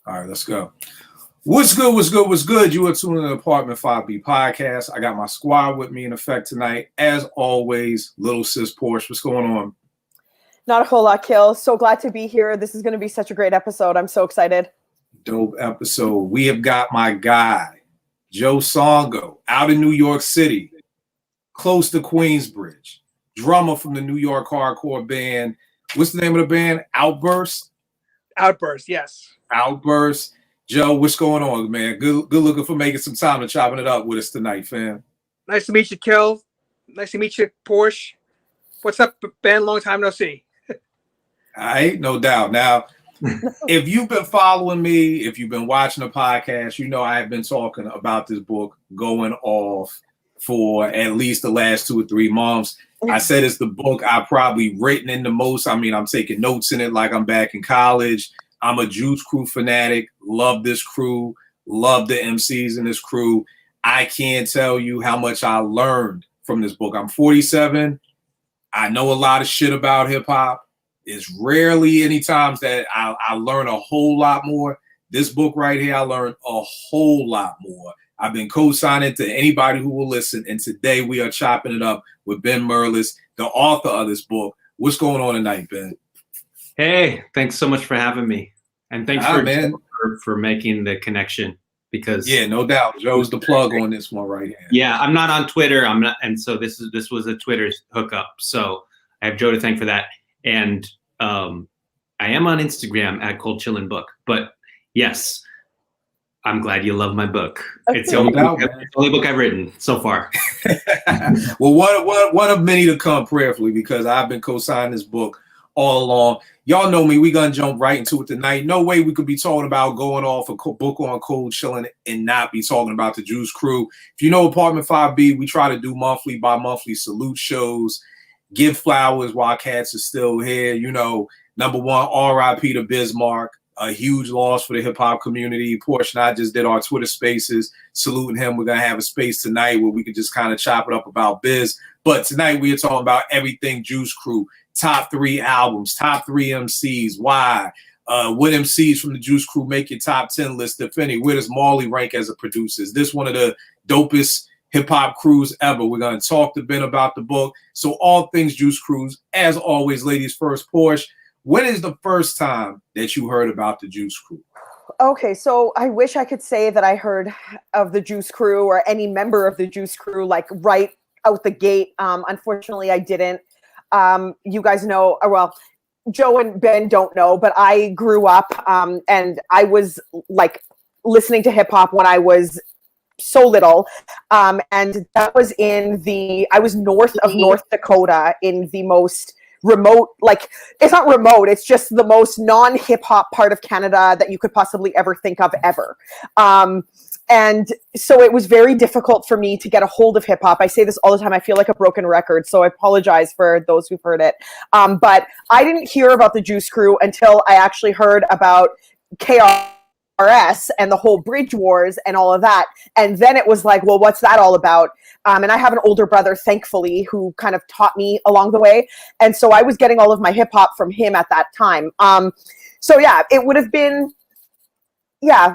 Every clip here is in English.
All right, let's go. What's good? What's good? What's good? You are tuning in the Apartment 5B podcast. I got my squad with me in effect tonight. As always, little sis Porsche. What's going on? Not a whole lot, Kill. So glad to be here. This is going to be such a great episode. I'm so excited. Dope episode. We have got my guy, Joe Songo, out in New York City, close to Queensbridge, drummer from the New York hardcore band. What's the name of the band? Outburst? Outburst, yes. Outburst. Joe, what's going on, man? Good looking for making some time and chopping it up with us tonight, fam. Nice to meet you, Kel. Nice to meet you, Porsche. What's up, Ben? Long time no see. All right, no doubt. Now, if you've been following me, if you've been watching the podcast, you know I have been talking about this book going off for at least the last 2 or 3 months. I said it's the book I've probably written in the most. I mean, I'm taking notes in it like I'm back in college. I'm a Juice Crew fanatic. Love this crew. Love the MCs in this crew. I can't tell you how much I learned from this book. I'm 47. I know a lot of shit about hip hop. It's rarely any times that I learn a whole lot more. This book right here, I learned a whole lot more. I've been co-signing to anybody who will listen. And today we are chopping it up with Ben Merlis, the author of this book. What's going on tonight, Ben? Hey, thanks so much for having me. And thanks for making the connection because yeah, no doubt. Joe's the plug on this one right here. Yeah, I'm not on Twitter. I'm not, and so this was a Twitter hookup. So I have Joe to thank for that. And I am on Instagram at Cold Chillin' Book. But yes, I'm glad you love my book. It's the only book I've written so far. Well, one of many to come, prayerfully, because I've been co-signing this book all along. Y'all know me. We're going to jump right into it tonight. No way we could be talking about going off a book on Cold Chillin' and not be talking about the Juice Crew. If you know Apartment 5B, we try to do monthly, bi-monthly salute shows, give flowers while cats are still here. You know, number one, R.I.P. to Bismarck. A huge loss for the hip-hop community. Porsche and I just did our Twitter spaces saluting him. We're going to have a space tonight where we can just kind of chop it up about Biz. But tonight we are talking about everything Juice Crew. Top 3 albums, top 3 MCs. Why? What MCs from the Juice Crew make your top 10 list, if any? Where does Marley rank as a producer? Is this one of the dopest hip-hop crews ever? We're going to talk to Ben about the book. So all things Juice Crews. As always, ladies first, Porsche. When is the first time that you heard about the Juice Crew? Okay, so I wish I could say that I heard of the Juice Crew or any member of the Juice Crew like right out the gate. Unfortunately, I didn't. You guys know, well, Joe and Ben don't know, but I grew up and I was like listening to hip hop when I was so little. And that was I was north of North Dakota in the most remote, like it's not remote, it's just the most non-hip hop part of Canada that you could possibly ever think of ever. And so it was very difficult for me to get a hold of hip hop. I say this all the time. I feel like a broken record, so I apologize for those who've heard it. But I didn't hear about the Juice Crew until I actually heard about KRS and the whole Bridge Wars and all of that. And then it was like, well, what's that all about? And I have an older brother, thankfully, who kind of taught me along the way. And so I was getting all of my hip hop from him at that time. So yeah, it would have been,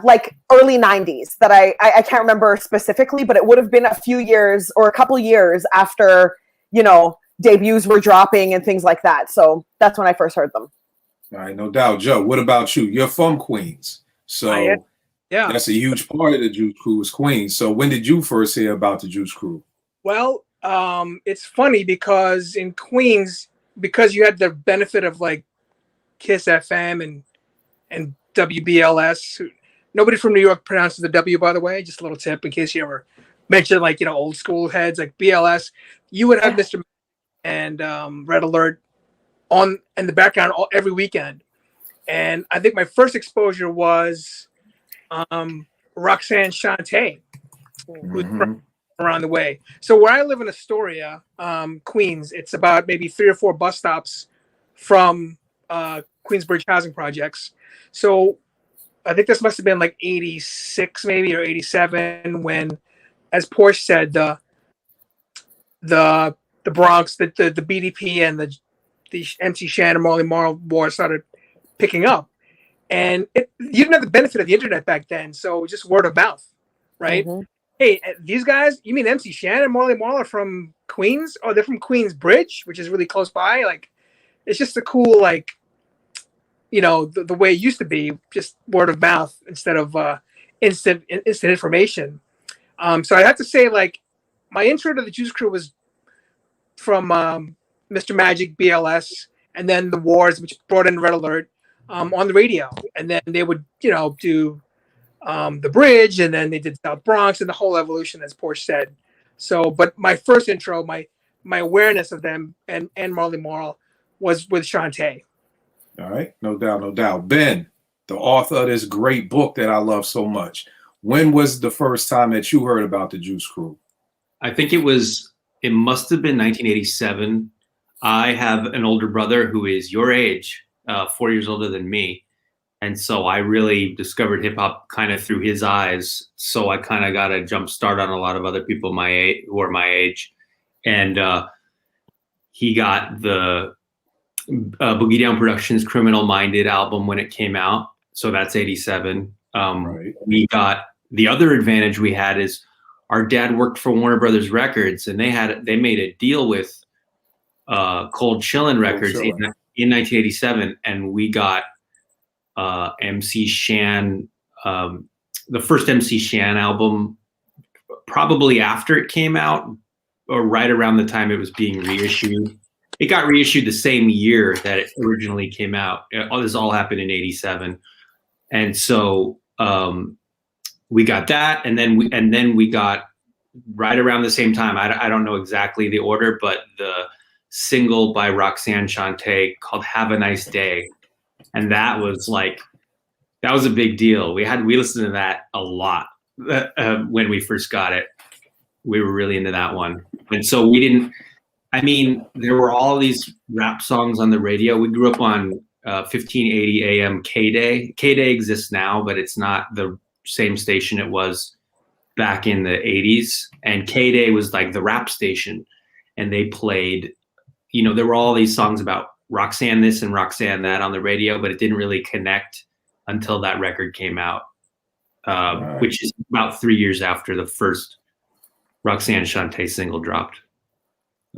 like early 90s that I can't remember specifically, but it would have been a few years or a couple years after, you know, debuts were dropping and things like that. So that's when I first heard them. All right, no doubt. Joe, what about you? You're from Queens. So yeah, that's a huge part of the Juice Crew is Queens. So when did you first hear about the Juice Crew? Well, it's funny because in Queens, because you had the benefit of like Kiss FM and WBLS. Nobody from New York pronounces the W, by the way. Just a little tip in case you ever mention like, you know, old school heads like BLS. You would have Mr. and Red Alert on in the background every weekend. And I think my first exposure was Roxanne Shante, who's from around the way. So where I live in Astoria, Queens, it's about maybe 3 or 4 bus stops from Queensbridge housing projects. So I think this must have been like 86 maybe or 87 when, as Porsche said, the Bronx, the BDP and the MC Shan and Marley Marl war started picking up. and you didn't have the benefit of the internet back then, so just word of mouth, right? Mhm. Hey, these guys, you mean MC Shan and Marley Marl are from Queens? Oh, they're from Queens Bridge, which is really close by. Like, it's just a cool, like, the way it used to be, just word of mouth instead of instant information. So I have to say, like, my intro to the Juice Crew was from Mr. Magic, BLS, and then the Wars, which brought in Red Alert on the radio, and then they would do the Bridge, and then they did South Bronx and the whole evolution, as Porsche said. So, but my first intro, my awareness of them and Marley Marl was with Shantae. All right, no doubt, no doubt. Ben, the author of this great book that I love so much. When was the first time that you heard about the Juice Crew? I think it must have been 1987. I have an older brother who is your age, 4 years older than me. And so I really discovered hip hop kind of through his eyes. So I kind of got a jump start on a lot of other people who are my age. And he got the Boogie Down Productions Criminal Minded album when it came out. So that's 87. Right. We got, the other advantage we had is our dad worked for Warner Brothers Records, and they made a deal with Cold Chillin' Records in 1987, and we got MC Shan, the first MC Shan album, probably after it came out, or right around the time it was being reissued. It got reissued the same year that it originally came out. This all happened in 87. And so we got that, and then we got, right around the same time, I don't know exactly the order, but the single by Roxanne Shante called Have a Nice Day. And that was a big deal. We listened to that a lot when we first got it. We were really into that one. And so there were all these rap songs on the radio. We grew up on 1580 AM K-Day. K-Day exists now, but it's not the same station it was back in the 80s. And K-Day was like the rap station. And they played, there were all these songs about Roxanne this and Roxanne that on the radio, but it didn't really connect until that record came out, right, which is about 3 years after the first Roxanne Shante single dropped.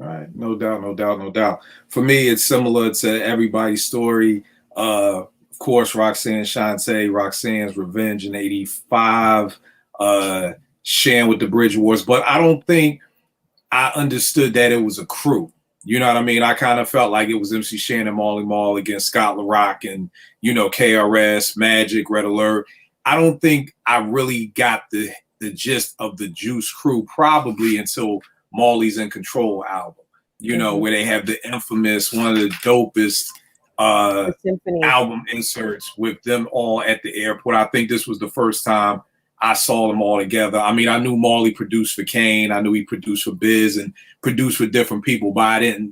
All right, no doubt, no doubt, no doubt. For me, it's similar to everybody's story. Of course, Roxanne Shante, Roxanne's Revenge in 85, Shan with the Bridge Wars, but I don't think I understood that it was a crew. You know what I mean? I kind of felt like it was MC Shan and Marley Marl against Scott LaRock and, KRS, Magic, Red Alert. I don't think I really got the gist of the Juice Crew probably until Marley's in Control album, where they have the infamous, one of the dopest album inserts with them all at the airport. I think this was the first time I saw them all together. I mean, I knew Marley produced for Kane. I knew he produced for Biz and produced for different people, but I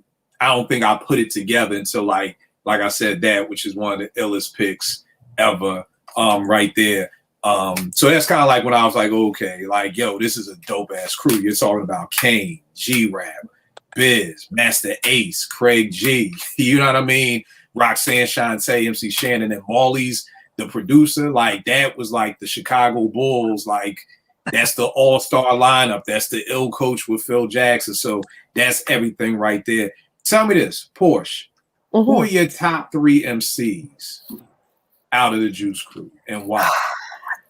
don't think I put it together until like I said, that, which is one of the illest picks ever, right there. So that's kind of like when I was like, okay, like, yo, this is a dope ass crew. You're talking about Kane, G-Rap, Biz, Master Ace, Craig G, you know what I mean? Roxanne Shante, MC Shan, and Marley's the producer. Like, that was like the Chicago Bulls. Like, that's the all-star lineup. That's the ill coach with Phil Jackson. So that's everything right there. Tell me this, Porsche, who are your top 3 MCs out of the Juice Crew and why?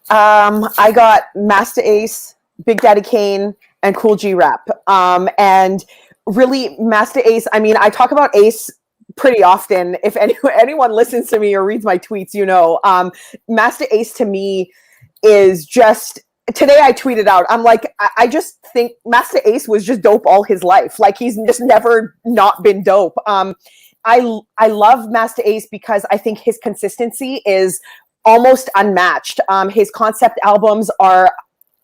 I got Master Ace, Big Daddy Kane, and Cool G Rap. And really, Master Ace, I mean, I talk about Ace pretty often. If anyone listens to me or reads my tweets, Master Ace to me is just, today I tweeted out, I'm like, I just think Master Ace was just dope all his life. Like, he's just never not been dope. I love Master Ace because I think his consistency is almost unmatched. His concept albums are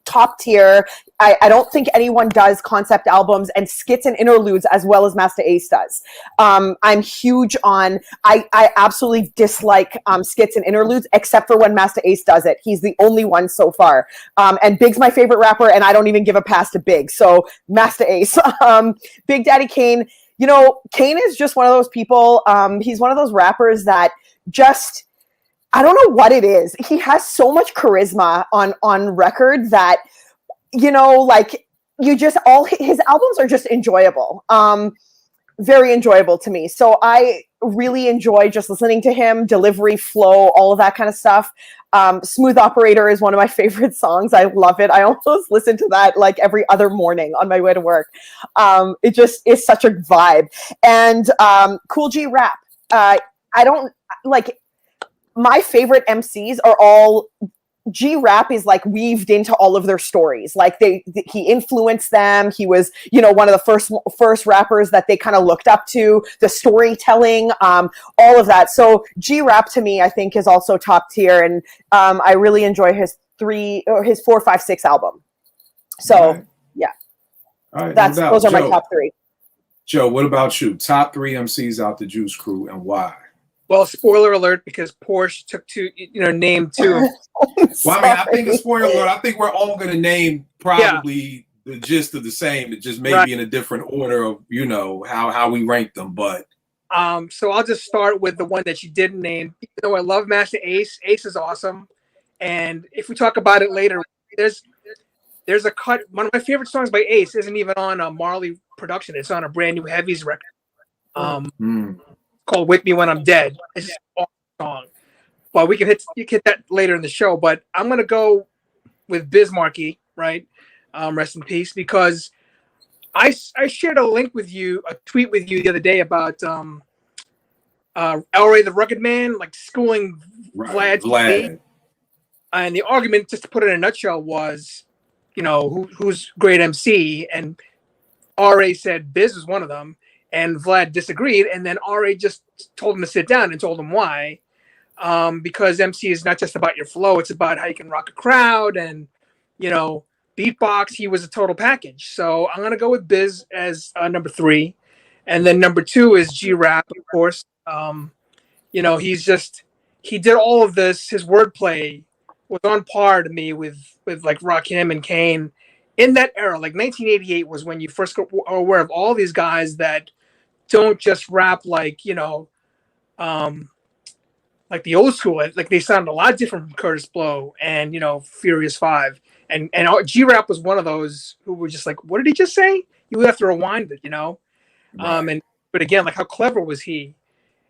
top tier. I don't think anyone does concept albums and skits and interludes as well as Master Ace does. I'm huge on, I absolutely dislike skits and interludes except for when Master Ace does it. He's the only one so far. And Big's my favorite rapper, and I don't even give a pass to Big. So Master Ace. Big Daddy Kane, Kane is just one of those people. He's one of those rappers that just, I don't know what it is. He has so much charisma on record that, you know, like you just all his albums are just enjoyable. Very enjoyable to me. So I really enjoy just listening to him, delivery, flow, all of that kind of stuff. Smooth Operator is one of my favorite songs. I love it. I almost listen to that like every other morning on my way to work. It just is such a vibe. And Cool G Rap. I don't like, my favorite MCs are all, G Rap is like weaved into all of their stories. Like he influenced them. He was, you know, one of the first rappers that they kind of looked up to. The storytelling, all of that. So G Rap to me, I think, is also top tier, and I really enjoy his 4, 5, 6 album. So All right. yeah, All right, those are my top 3. Joe, what about you? Top 3 MCs out the Juice Crew, and why? Well, spoiler alert, because Porsche took named 2. Well, I mean, I think a spoiler alert. I think we're all going to name probably the gist of the same. It just maybe in a different order of, you know, how we rank them. But so I'll just start with the one that you didn't name. You know, I love Master Ace. Ace is awesome, and if we talk about it later, there's a cut. One of my favorite songs by Ace isn't even on a Marley production. It's on a brand new Heavies record. Called "Wake Me When I'm Dead." It's just an awesome song. Well, you can hit that later in the show, but I'm gonna go with Biz Markie, right? Rest in peace, because I shared a tweet with you the other day about El Ray the Rugged Man, like schooling Vlad. And the argument, just to put it in a nutshell, was, you know, who's great MC, and RA said Biz was one of them. And Vlad disagreed, and then RA just told him to sit down and told him why. Because MC is not just about your flow; it's about how you can rock a crowd and, you know, beatbox. He was a total package. So I'm gonna go with Biz as number 3, and then number 2 is G Rap, of course. You know, he did all of this. His wordplay was on par to me with like Rakim and Kane in that era. Like 1988 was when you first are aware of all these guys that don't just rap like, you know, like the old school. Like they sound a lot different from Curtis Blow and, you know, Furious 5. And G Rap was one of those who were just like, what did he just say? You would have to rewind it, you know? Right. But again, like, how clever was he?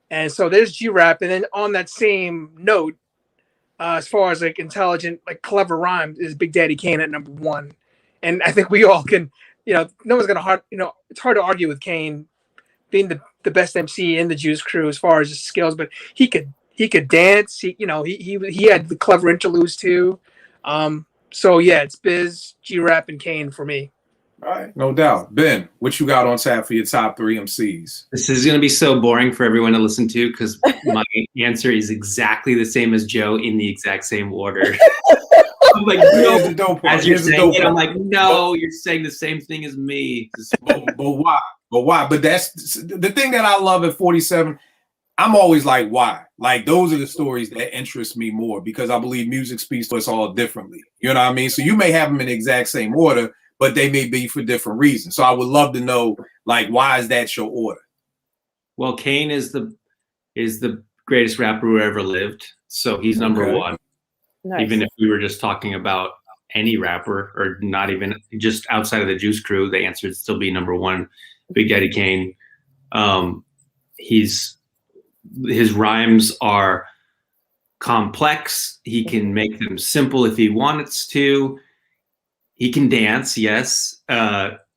And so there's G Rap. And then on that same note, as far as like intelligent, like clever rhymes, is Big Daddy Kane at number 1. And I think we all can, you know, no one's gonna it's hard to argue with Kane being the best MC in the Juice Crew as far as his skills, but he could dance. He had the clever interludes too. So yeah, it's Biz, G Rap, and Kane for me. All right, no doubt. Ben, what you got on tap for your top 3 MCs? This is going to be so boring for everyone to listen to because my answer is exactly the same as Joe in the exact same order. I'm like, no, as you're saying it, I'm like, no, you're saying the same thing as me. But why? But why? But that's the thing that I love at 47. I'm always like, why? Like, those are the stories that interest me more because I believe music speaks to us all differently. You know what I mean? So you may have them in the exact same order, but they may be for different reasons. So I would love to know, like, why is that your order? Well, Kane is the greatest rapper who ever lived. So he's number 1. Nice. Even if we were just talking about any rapper or not even just outside of the Juice Crew, the answer would still be number 1, Big Daddy Kane. His rhymes are complex. He can make them simple if he wants to. He can dance, yes.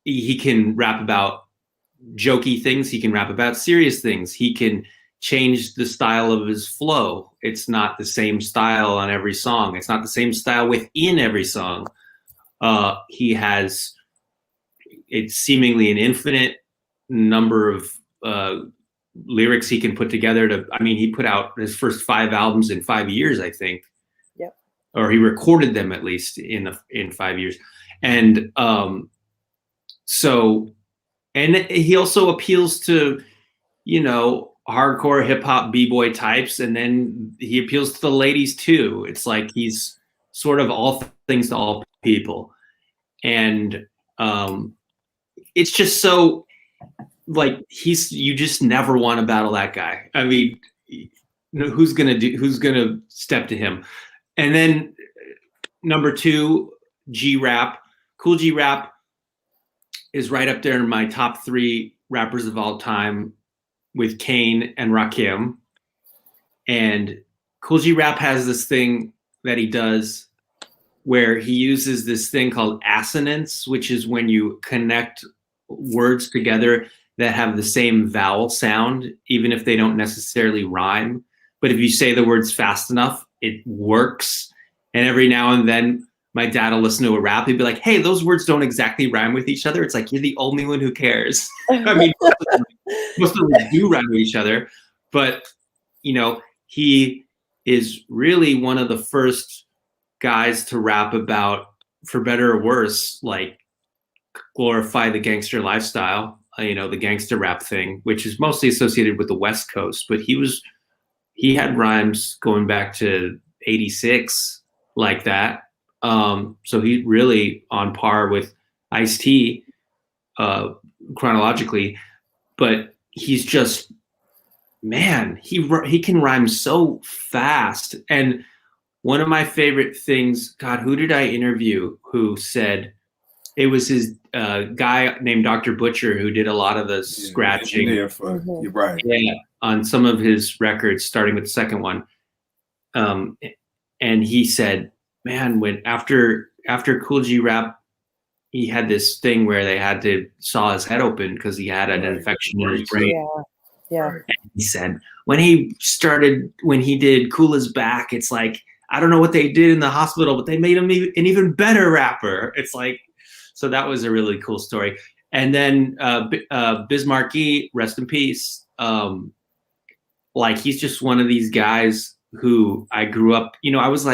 He can rap about jokey things. He can rap about serious things. He can change the style of his flow. It's not the same style on every song. It's not the same style within every song. He has it's seemingly an infinite number of lyrics he can put together he put out his first 5 albums in 5 years, I think. Yep. Or he recorded them at least in 5 years. And and he also appeals to, you know, hardcore hip hop b-boy types, and then he appeals to the ladies too. It's like he's sort of all things to all people. And it's just so like you just never want to battle that guy. I mean, who's gonna step to him? And then number 2, G-Rap. Kool G-Rap is right up there in my top 3 rappers of all time with Kane and Rakim. And Kool G-Rap has this thing that he does where he uses this thing called assonance, which is when you connect words together that have the same vowel sound, even if they don't necessarily rhyme. But if you say the words fast enough, it works. And every now and then, my dad will listen to a rap. He'd be like, hey, those words don't exactly rhyme with each other. It's like, you're the only one who cares. I mean, most of them do rhyme with each other. But, you know, he is really one of the first guys to rap about, for better or worse, like glorify the gangster lifestyle, you know, the gangster rap thing, which is mostly associated with the West Coast. But he had rhymes going back to 86 like that. So he really on par with Ice-T chronologically, but he's just, man, he can rhyme so fast. And one of my favorite things, God, who did I interview who said it was his guy named Dr. Butcher who did a lot of the scratching. You're right. Yeah, on some of his records, starting with the second one. And he said, man, when after Kool G-Rap, he had this thing where they had to saw his head open because he had an infection in his brain. Yeah. And he said when he did Cool as Back, it's like, I don't know what they did in the hospital, but they made him an even better rapper. It's like, so that was a really cool story. And then Biz Markie, rest in peace. Like, he's just one of these guys who I grew up, you know, I was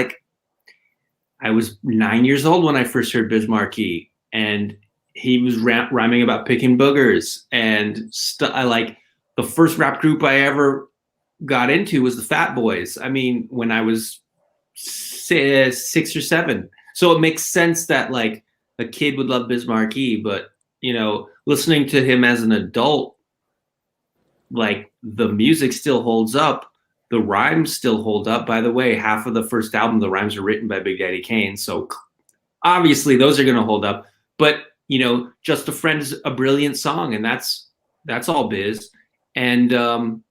9 years old when I first heard Biz Markie, and he was rhyming about picking boogers. And I like, the first rap group I ever got into was the Fat Boys. I mean, when I was 6 or 7. So it makes sense that like a kid would love Biz Markie, but you know, listening to him as an adult, like the music still holds up. The rhymes still hold up. By the way, half of the first album, the rhymes are written by Big Daddy Kane. So obviously those are going to hold up. But, you know, Just a Friend's a brilliant song, and that's all Biz. And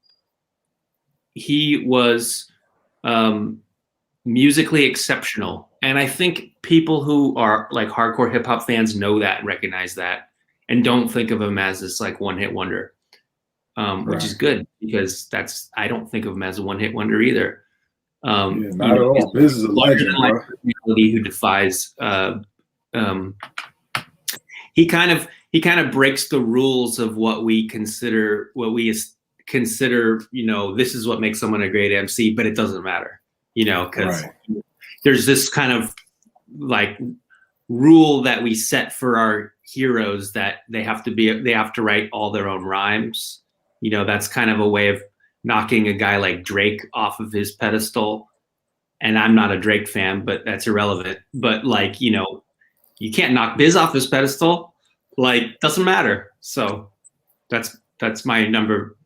he was musically exceptional. And I think people who are like hardcore hip hop fans know that and recognize that and don't think of him as this like one hit wonder. Which is good, because I don't think of him as a one hit wonder either. Not at all. This is a legend, bro. Who defies. He kind of breaks the rules of what we consider. You know, this is what makes someone a great MC, but it doesn't matter. You know, because there's this kind of like rule that we set for our heroes that they have to write all their own rhymes. You know, that's kind of a way of knocking a guy like Drake off of his pedestal. And I'm not a Drake fan, but that's irrelevant. But like, you know, you can't knock Biz off his pedestal. Like, doesn't matter. So that's my number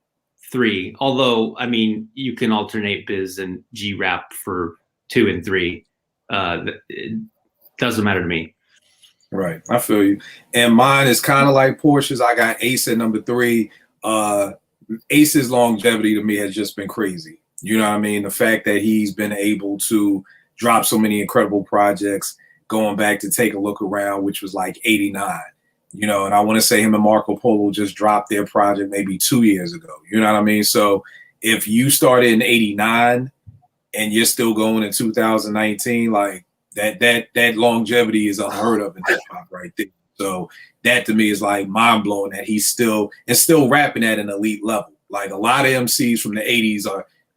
3. Although, I mean, you can alternate Biz and G-Rap for 2 and 3. It doesn't matter to me. Right. I feel you. And mine is kind of like Portia's. I got Ace at number 3. Ace's longevity to me has just been crazy. You know what I mean? The fact that he's been able to drop so many incredible projects, going back to Take a Look Around, which was like 89. You know, and I want to say him and Marco Polo just dropped their project maybe 2 years ago. You know what I mean? So if you started in 89 and you're still going in 2019, like that longevity is unheard of in hip hop right there. So that to me is like mind blowing that he's still rapping at an elite level. Like a lot of MCs from the 80s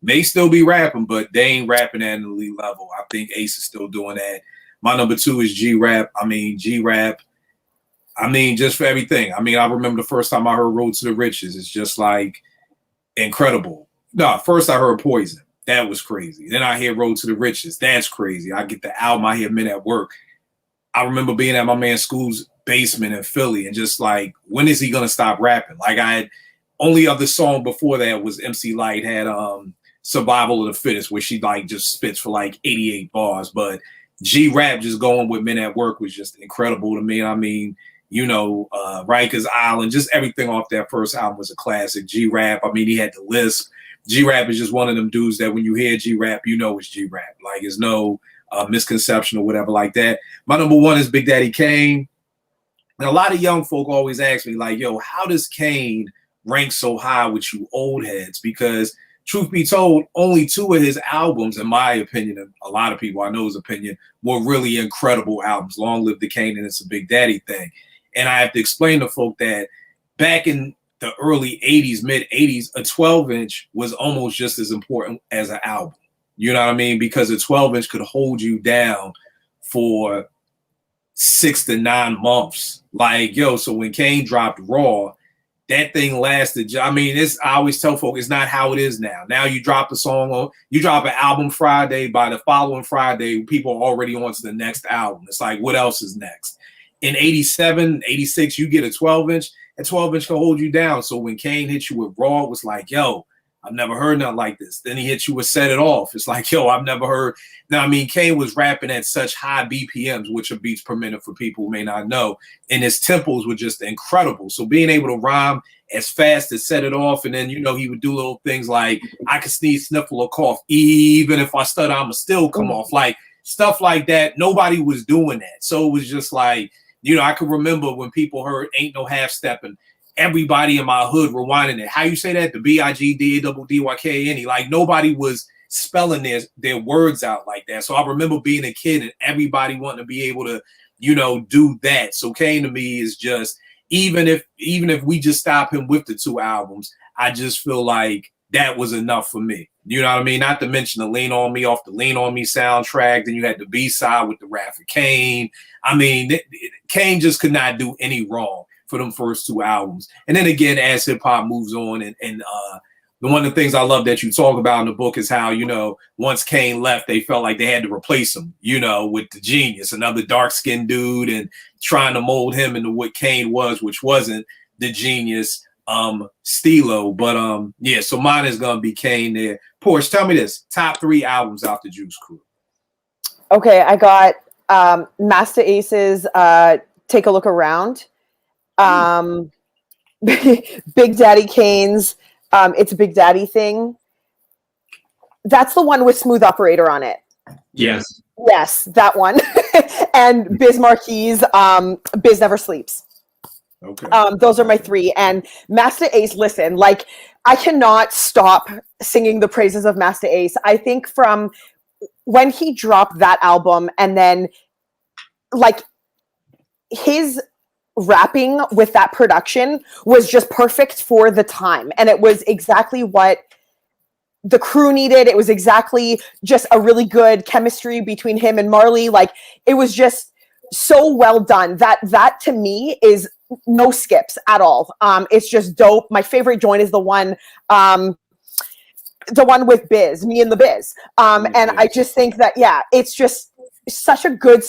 may still be rapping, but they ain't rapping at an elite level. I think Ace is still doing that. My number 2 is G-Rap. G-Rap, just for everything. I remember the first time I heard Road to the Riches. It's just like incredible. No, first I heard Poison. That was crazy. Then I hear Road to the Riches. That's crazy. I get the album, I hear Men at Work. I remember being at my man's school's basement in Philly and just like, when is he gonna stop rapping? Like, I had only other song before that was MC Lyte had Survival of the Fittest, where she like just spits for like 88 bars. But G-Rap just going with Men at Work was just incredible to me. I mean, you know, Rikers Island, just everything off that first album was a classic. G-Rap, I mean, he had the lisp. G-Rap is just one of them dudes that when you hear G-Rap, you know it's G-Rap. Like, there's no misconception or whatever like that. My number one is Big Daddy Kane. And a lot of young folk always ask me, like, yo, how does Kane rank so high with you old heads? Because truth be told, only 2 of his albums, in my opinion, and a lot of people I know's opinion, were really incredible albums. Long Live the Kane and It's a Big Daddy Thing. And I have to explain to folk that back in the early 80s, mid 80s, a 12-inch was almost just as important as an album. You know what I mean? Because a 12-inch could hold you down for 6 to 9 months. Like, yo, so when Kane dropped Raw, that thing lasted. I mean, I always tell folk, it's not how it is now. Now you drop a song, you drop an album Friday, by the following Friday, people are already on to the next album. It's like, what else is next? In 87, 86, you get a 12-inch. A 12-inch can hold you down. So when Kane hit you with Raw, it was like, yo, I've never heard nothing like this. Then he hit you with Set It Off. It's like, yo, I've never heard. Now, I mean, Kane was rapping at such high BPMs, which are beats per minute for people who may not know, and his tempos were just incredible. So being able to rhyme as fast as Set It Off, and then, you know, he would do little things like, I can sneeze, sniffle, or cough. Even if I stutter, I'ma still come off. Like, stuff like that. Nobody was doing that. So it was just like, you know, I can remember when people heard Ain't No Half Stepping, everybody in my hood rewinding it. How you say that? The BIGDADDYKNE. Like, nobody was spelling their words out like that. So I remember being a kid and everybody wanting to be able to, you know, do that. So Kane to me is just, even if we just stop him with the 2 albums, I just feel like that was enough for me. You know what I mean? Not to mention the Lean On Me off the Lean On Me soundtrack. Then you had the B-side with the Rap for Kane. I mean, Kane just could not do any wrong for them first 2 albums. And then again, as hip hop moves on, and one of the things I love that you talk about in the book is how, you know, once Kane left, they felt like they had to replace him, you know, with the Genius, another dark-skinned dude, and trying to mold him into what Kane was, which wasn't the Genius Stilo. But yeah, so mine is gonna be Kane there. Porsche, tell me this: top 3 albums out the Juice Crew. Okay, I got Masta Ace's Take a Look Around, Big Daddy Kane's It's a Big Daddy Thing. That's the one with Smooth Operator on it. Yes. Yes, that one. And Biz Marquis' Biz Never Sleeps. Okay. Those are my 3. And Masta Ace, listen, like, I cannot stop singing the praises of Masta Ace. I think from when he dropped that album, and then, like, his rapping with that production was just perfect for the time. And it was exactly what the crew needed. It was exactly just a really good chemistry between him and Marley. Like, it was just so well done. That to me is no skips at all. It's just dope. My favorite joint is the one with Biz, Me and the Biz. And I just think that, yeah, it's just such a good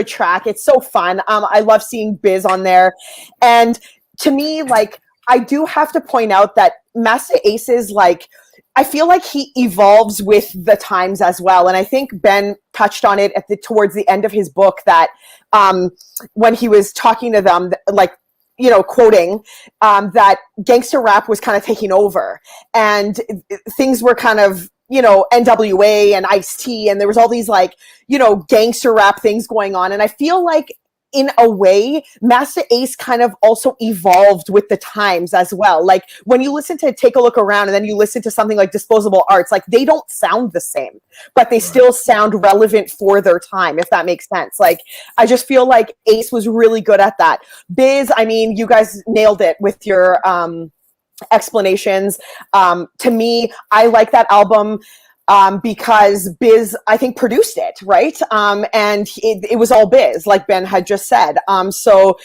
track. It's so fun. I love seeing Biz on there. And to me, like, I do have to point out that Masta Ace is, like, I feel like he evolves with the times as well. And I think Ben touched on it towards the end of his book, that when he was talking to them, like, you know, quoting that gangster rap was kind of taking over, and things were kind of, you know, NWA and Ice-T, and there was all these, like, you know, gangster rap things going on. And I feel like, in a way, Masta Ace kind of also evolved with the times as well. Like, when you listen to Take a Look Around, and then you listen to something like Disposable Arts, like, they don't sound the same, but they still sound relevant for their time, if that makes sense. Like, I just feel like Ace was really good at that. Biz, I mean, you guys nailed it with your explanations. To me, I like that album because Biz, I think, produced it, right? And it was all Biz, like Ben had just said. So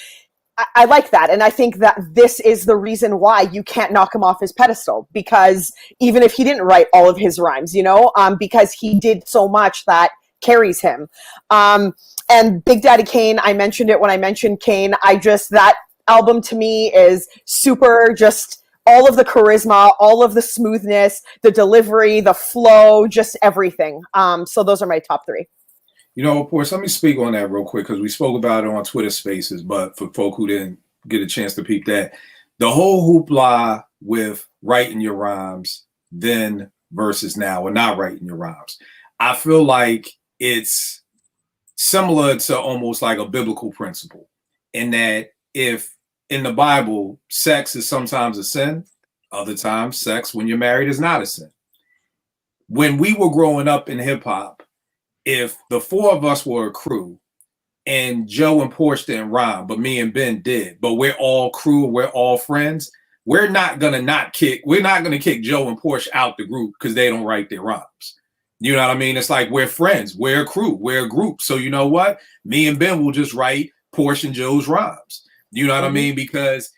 I like that. And I think that this is the reason why you can't knock him off his pedestal, because even if he didn't write all of his rhymes, you know, because he did so much that carries him. And Big Daddy Kane, I mentioned it when I mentioned Kane. That album to me is super just all of the charisma, all of the smoothness, the delivery, the flow, just everything. So those are my top three. You know, of course, let me speak on that real quick because we spoke about it on Twitter Spaces, but for folk who didn't get a chance to peep that, the whole hoopla with writing your rhymes then versus now, or not writing your rhymes, I feel like it's similar to almost like a biblical principle in that if in the Bible, sex is sometimes a sin, other times sex when you're married is not a sin. When we were growing up in hip hop, if the four of us were a crew and Joe and Porsche didn't rhyme, but me and Ben did, but we're all crew, we're all friends, we're not gonna kick Joe and Porsche out the group because they don't write their rhymes. You know what I mean? It's like we're friends, we're a crew, we're a group. So you know what? Me and Ben will just write Porsche and Joe's rhymes. You know what I mean? Because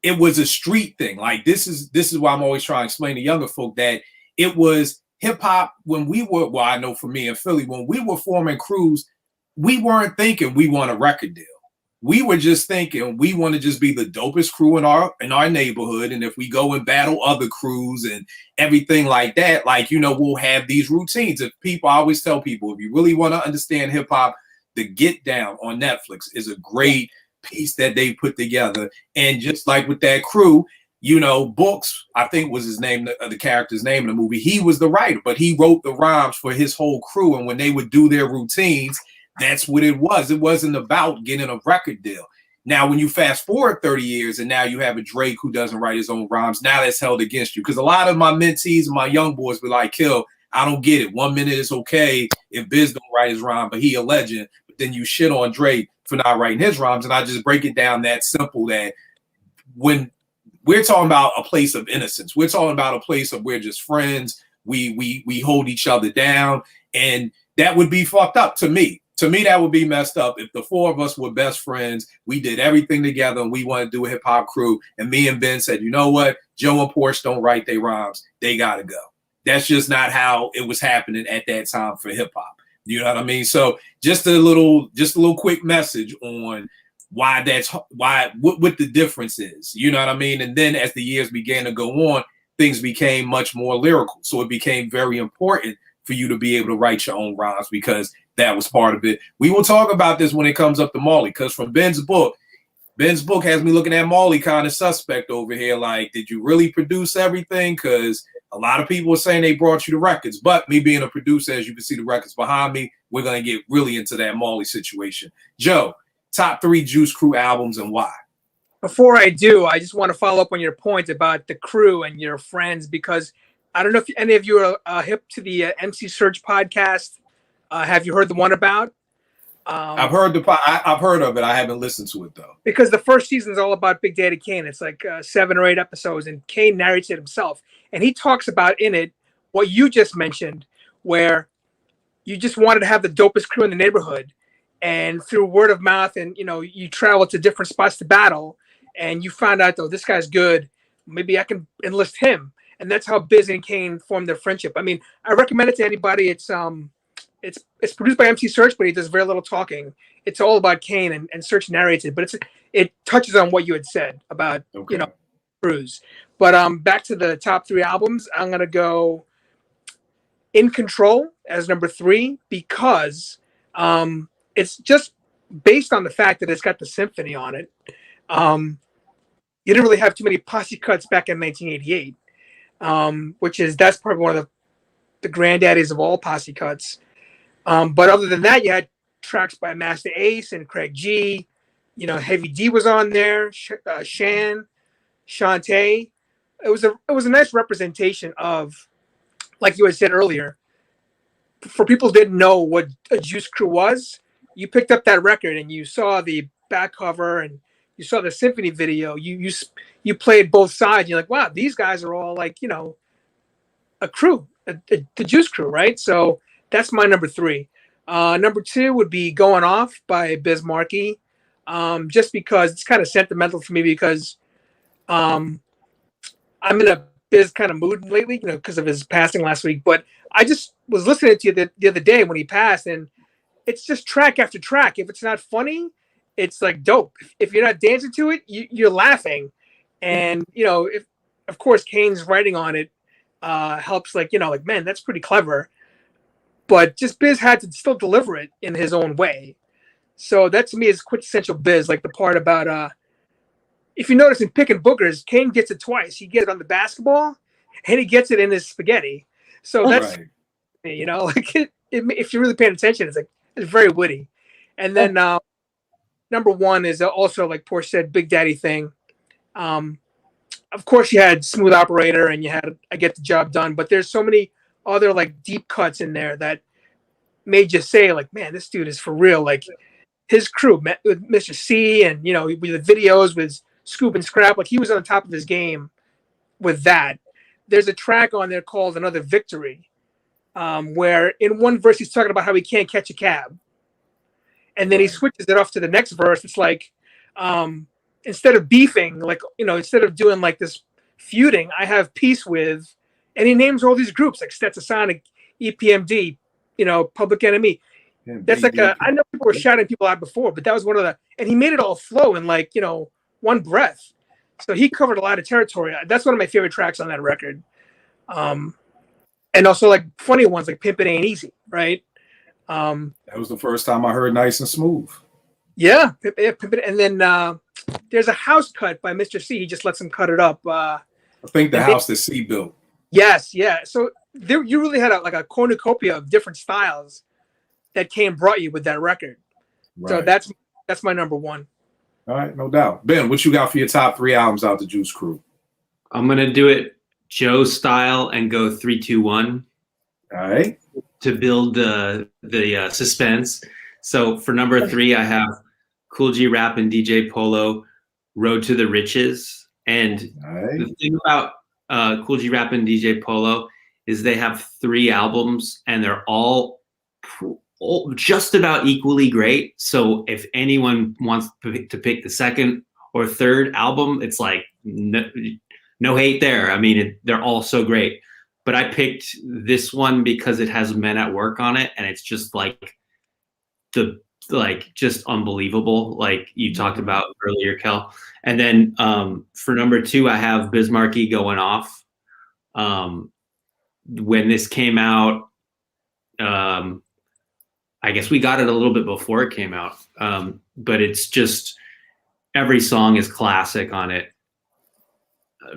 it was a street thing. Like this is why I'm always trying to explain to younger folk that it was hip hop when we were, well, I know for me in Philly, when we were forming crews, we weren't thinking we want a record deal. We were just thinking we want to just be the dopest crew in our neighborhood. And if we go and battle other crews and everything like that, like, you know, we'll have these routines. I always tell people, if you really want to understand hip hop, the Get Down on Netflix is a great piece that they put together. And just like with that crew, you know, Books, I think was his name, the character's name in the movie. He was the writer, but he wrote the rhymes for his whole crew. And when they would do their routines, that's what it was. It wasn't about getting a record deal. Now, when you fast forward 30 years and now you have a Drake who doesn't write his own rhymes, now that's held against you. Because a lot of my mentees and my young boys be like, Kill, I don't get it. 1 minute it's okay if Biz don't write his rhyme, but he a legend. But then you shit on Drake for not writing his rhymes. And I just break it down that simple, that when we're talking about a place of innocence, we're talking about a place of we're just friends. We hold each other down. And that would be fucked up to me. To me, that would be messed up if the four of us were best friends. We did everything together and we want to do a hip hop crew. And me and Ben said, you know what? Joe and Porsche don't write their rhymes. They got to go. That's just not how it was happening at that time for hip hop. You know what I mean? So just a little quick message on what the difference is. You know what I mean? And then as the years began to go on, things became much more lyrical. So it became very important for you to be able to write your own rhymes because that was part of it. We will talk about this when it comes up to Marley, because from Ben's book has me looking at Marley kind of suspect over here. Like, did you really produce everything? Because a lot of people are saying they brought you the records, but me being a producer, as you can see the records behind me, we're going to get really into that Marley situation. Joe, top 3 Juice Crew albums and why? Before I do, I just want to follow up on your point about the crew and your friends, because I don't know if any of you are hip to the MC Search podcast. Have you heard the one about? I've heard of it. I haven't listened to it though. Because the first season is all about Big Daddy Kane. It's like 7 or 8 episodes, and Kane narrates it himself. And he talks about in it what you just mentioned, where you just wanted to have the dopest crew in the neighborhood, and through word of mouth, and you travel to different spots to battle, and you found out, though, this guy's good. Maybe I can enlist him. And that's how Biz and Kane formed their friendship. I mean, I recommend it to anybody. It's produced by MC Search, but he does very little talking. It's all about Kane, and Search narrates it, but it touches on what you had said about crews. But back to the top 3 albums, I'm gonna go In Control as number 3 because it's just based on the fact that it's got the symphony on it. You didn't really have too many posse cuts back in 1988. That's probably one of the granddaddies of all posse cuts. But other than that, you had tracks by Master Ace and Craig G. Heavy D was on there. Shan, Shantae. It was a nice representation of, like you had said earlier, for people who didn't know what a Juice Crew was. You picked up that record and you saw the back cover and you saw the symphony video. You played both sides. You're like, wow, these guys are all like, a crew, the Juice Crew, right? So that's my number 3. Number 2 would be Going Off by Biz Markie, just because it's kind of sentimental for me because I'm in a Biz kind of mood lately, because of his passing last week. But I just was listening to you the other day when he passed, and it's just track after track. If it's not funny, it's like dope. If you're not dancing to it, you're laughing. And, if of course, Kane's writing on it helps. Like, like, man, that's pretty clever. But just Biz had to still deliver it in his own way. So that to me is quintessential Biz. Like the part about if you notice in Picking Boogers, Kane gets it twice. He gets it on the basketball, and he gets it in his spaghetti. So that's like if you're really paying attention, it's very witty. And then number one is also, like Porsche said, Big Daddy Thing. Of course, you had Smooth Operator and you had I Get the Job Done, but there's so many other like deep cuts in there that made you say, like, man, this dude is for real. Like his crew with Mr. C and with the videos with Scoop and Scrap, like he was on the top of his game with that. There's a track on there called Another Victory, where in one verse he's talking about how he can't catch a cab. And then he switches it off to the next verse. It's like, instead of beefing, like, instead of doing like this feuding, I have peace with, and he names all these groups like Stetsasonic, EPMD, Public Enemy. That's like I know people were shouting people out before, but that was one of and he made it all flow in like, one breath. So he covered a lot of territory. That's one of my favorite tracks on that record. And also like funny ones like Pimp It Ain't Easy, right? That was the first time I heard Nice and Smooth. Yeah, Pimp It. And then there's a house cut by Mr. C. He just lets him cut it up. I think the house that C built. Yes, yeah. So you really had a cornucopia of different styles that Kane brought you with that record. Right. So that's my number one. All right, no doubt. Ben, what you got for your top 3 albums out the Juice Crew? I'm gonna do it Joe style and go 3, 2, 1. All right. To build the suspense. So for number 3, I have Kool G Rap and DJ Polo, Road to the Riches. And the thing about Kool G Rap and DJ Polo is they have 3 albums and they're all just about equally great. So if anyone wants to pick the second or third album, it's like no hate there. I mean, they're all so great. But I picked this one because it has Men at Work on it, and it's just like just unbelievable, like you talked about earlier, Kel. And then for number 2, I have Biz Markie Going Off. When this came out, I guess we got it a little bit before it came out, but it's just every song is classic on it.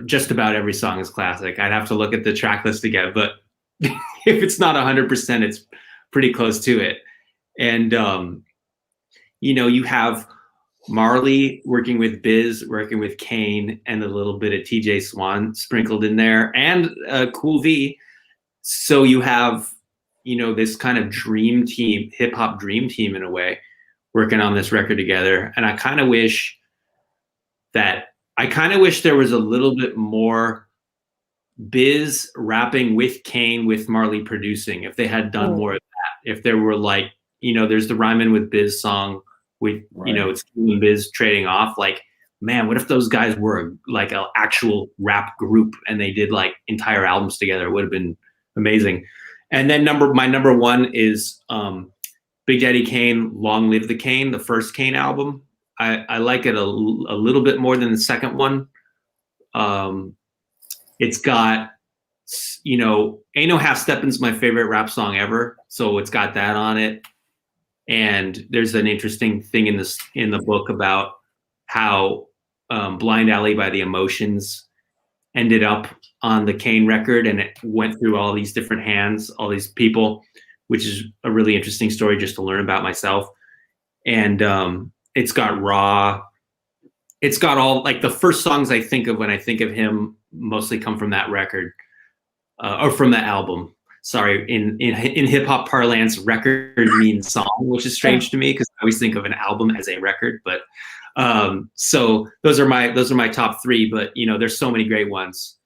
Just about every song is classic. I'd have to look at the track list again, but if it's not 100%, it's pretty close to it. And, you have Marley working with Biz, working with Kane, and a little bit of TJ Swan sprinkled in there, and Cool V. So you have, this kind of dream team, hip hop dream team in a way, working on this record together. And I kind of wish there was a little bit more Biz rapping with Kane, with Marley producing. If they had done more of that, if there were like, there's the Rhymin' with Biz song with, it's Kane and Biz trading off. Like, man, what if those guys were like an actual rap group and they did like entire albums together? It would have been amazing. And then my number 1 is Big Daddy Kane, Long Live the Kane, the first Kane album. I like it a little bit more than the second one. It's got, Ain't No Half Steppin's my favorite rap song ever. So it's got that on it. And there's an interesting thing in the book about how Blind Alley by the Emotions ended up on the Kane record, and it went through all these different hands, all these people, which is a really interesting story just to learn about myself. And it's got Raw. It's got all, like, the first songs I think of when I think of him mostly come from that record, or from that album. Sorry, in hip hop parlance, record means song, which is strange to me because I always think of an album as a record. But so those are my top 3. But there's so many great ones.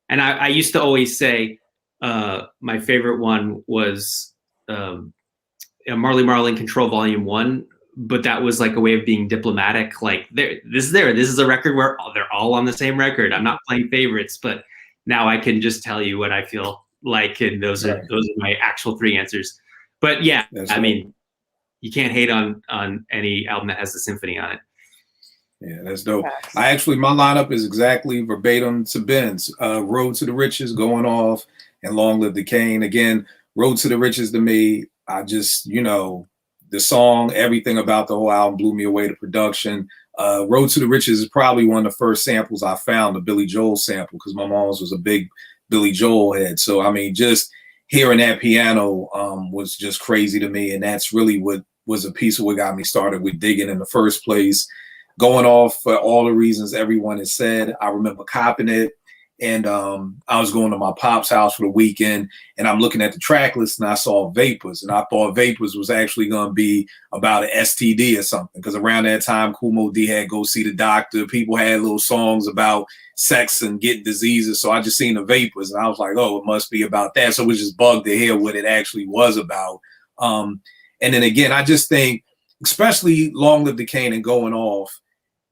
And I used to always say my favorite one was Marley Marl in Control Volume 1, but that was like a way of being diplomatic. Like, this is a record where they're all on the same record. I'm not playing favorites, but now I can just tell you what I feel like, and those are my actual 3 answers. But yeah, I mean, you can't hate on any album that has the symphony on it. Yeah, that's dope. Facts. My lineup is exactly verbatim to Ben's. Road to the Riches going off, and Long Live the Cane. Again, Road to the Riches to me, I just, the song, everything about the whole album blew me away. The production. Road to the Riches is probably one of the first samples I found, the Billy Joel sample, because my mom's was a big Billy Joel head. So, I mean, just hearing that piano was just crazy to me. And that's really what was a piece of what got me started with digging in the first place. Going off for all the reasons everyone has said. I remember copping it, and I was going to my pop's house for the weekend, and I'm looking at the track list, and I saw Vapors, and I thought Vapors was actually going to be about an STD or something, because around that time, Kool Moe Dee had Go See the Doctor. People had little songs about sex and getting diseases, so I just seen the Vapors, and I was like, oh, it must be about that. So it was just bugged to hear what it actually was about. And then again, I just think, especially Long Live the Cane and Going Off,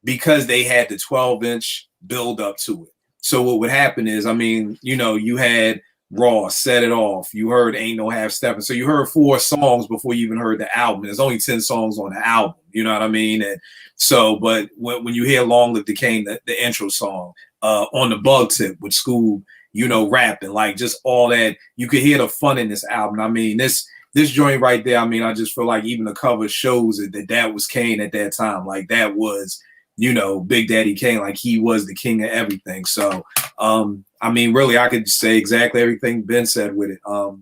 because they had the 12-inch build up to it. So what would happen is, I mean, you had Raw, Set It Off. You heard Ain't No Half Stepping. So you heard 4 songs before you even heard the album. There's only 10 songs on the album. You know what I mean? And so, but when you hear Long Live the Cane, the intro song, On the Bug Tip with Scoob, rapping, like just all that, you could hear the fun in this album. I mean, this joint right there, I mean, I just feel like even the cover shows it that was Kane at that time. Like that was, Big Daddy Kane, like he was the king of everything. So, I mean, really, I could say exactly everything Ben said with it.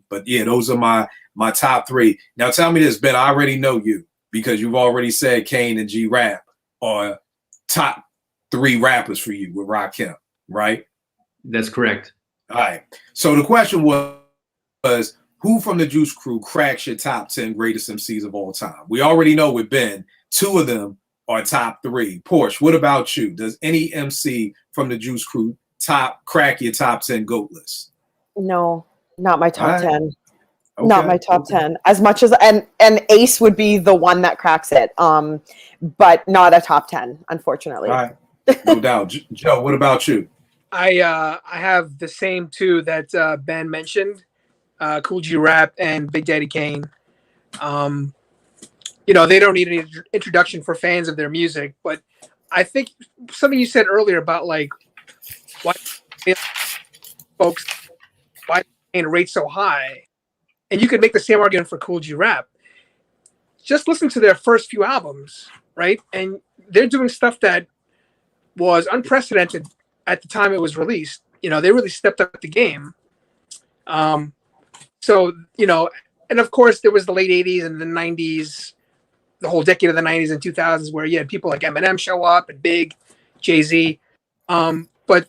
But yeah, those are my top 3. Now, tell me this, Ben, I already know you because you've already said Kane and G-Rap are top 3 rappers for you with Rakim, right? That's correct. All right. So the question was who from the Juice Crew cracks your top 10 greatest MCs of all time? We already know with Ben, 2 of them are top 3. Porsche, what about you? Does any MC from the Juice Crew crack your top 10 GOAT list? No, not my top 10. Okay. Not my top 10. As much as and Ace would be the one that cracks it. But not a top 10, unfortunately. All right. No doubt. Joe, what about you? I have the same 2 that Ben mentioned, Kool G Rap and Big Daddy Kane. They don't need any introduction for fans of their music, but I think something you said earlier about like why folks why Kane rates so high, and you could make the same argument for Kool G Rap. Just listen to their first few albums, right? And they're doing stuff that was unprecedented at the time it was released. They really stepped up the game. So, and of course there was the late 80s and the 90s, the whole decade of the 90s and 2000s where you had people like Eminem show up and Big, Jay-Z. But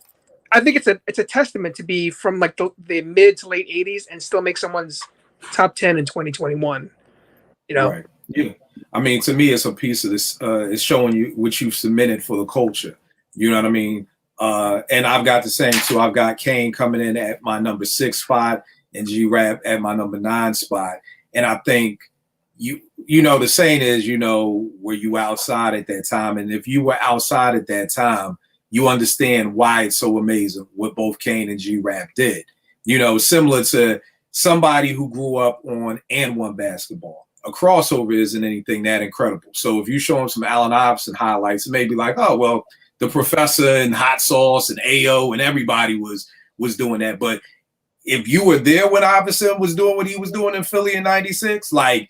I think it's a testament to be from like the mid to late 80s and still make someone's top 10 in 2021. Right. Yeah. I mean, to me, it's a piece of this. It's showing you what you've submitted for the culture. You know what I mean? And I've got the same too. I've got Kane coming in at my number 6 spot and G-Rap at my number 9 spot. And I think the saying is, were you outside at that time? And if you were outside at that time, you understand why it's so amazing what both Kane and G-Rap did. Similar to somebody who grew up on and one basketball. A crossover isn't anything that incredible. So if you show them some Allen Iverson highlights, it may be like, oh, well, the Professor and Hot Sauce and AO and everybody was doing that. But if you were there when Iverson was doing what he was doing in Philly in 96, like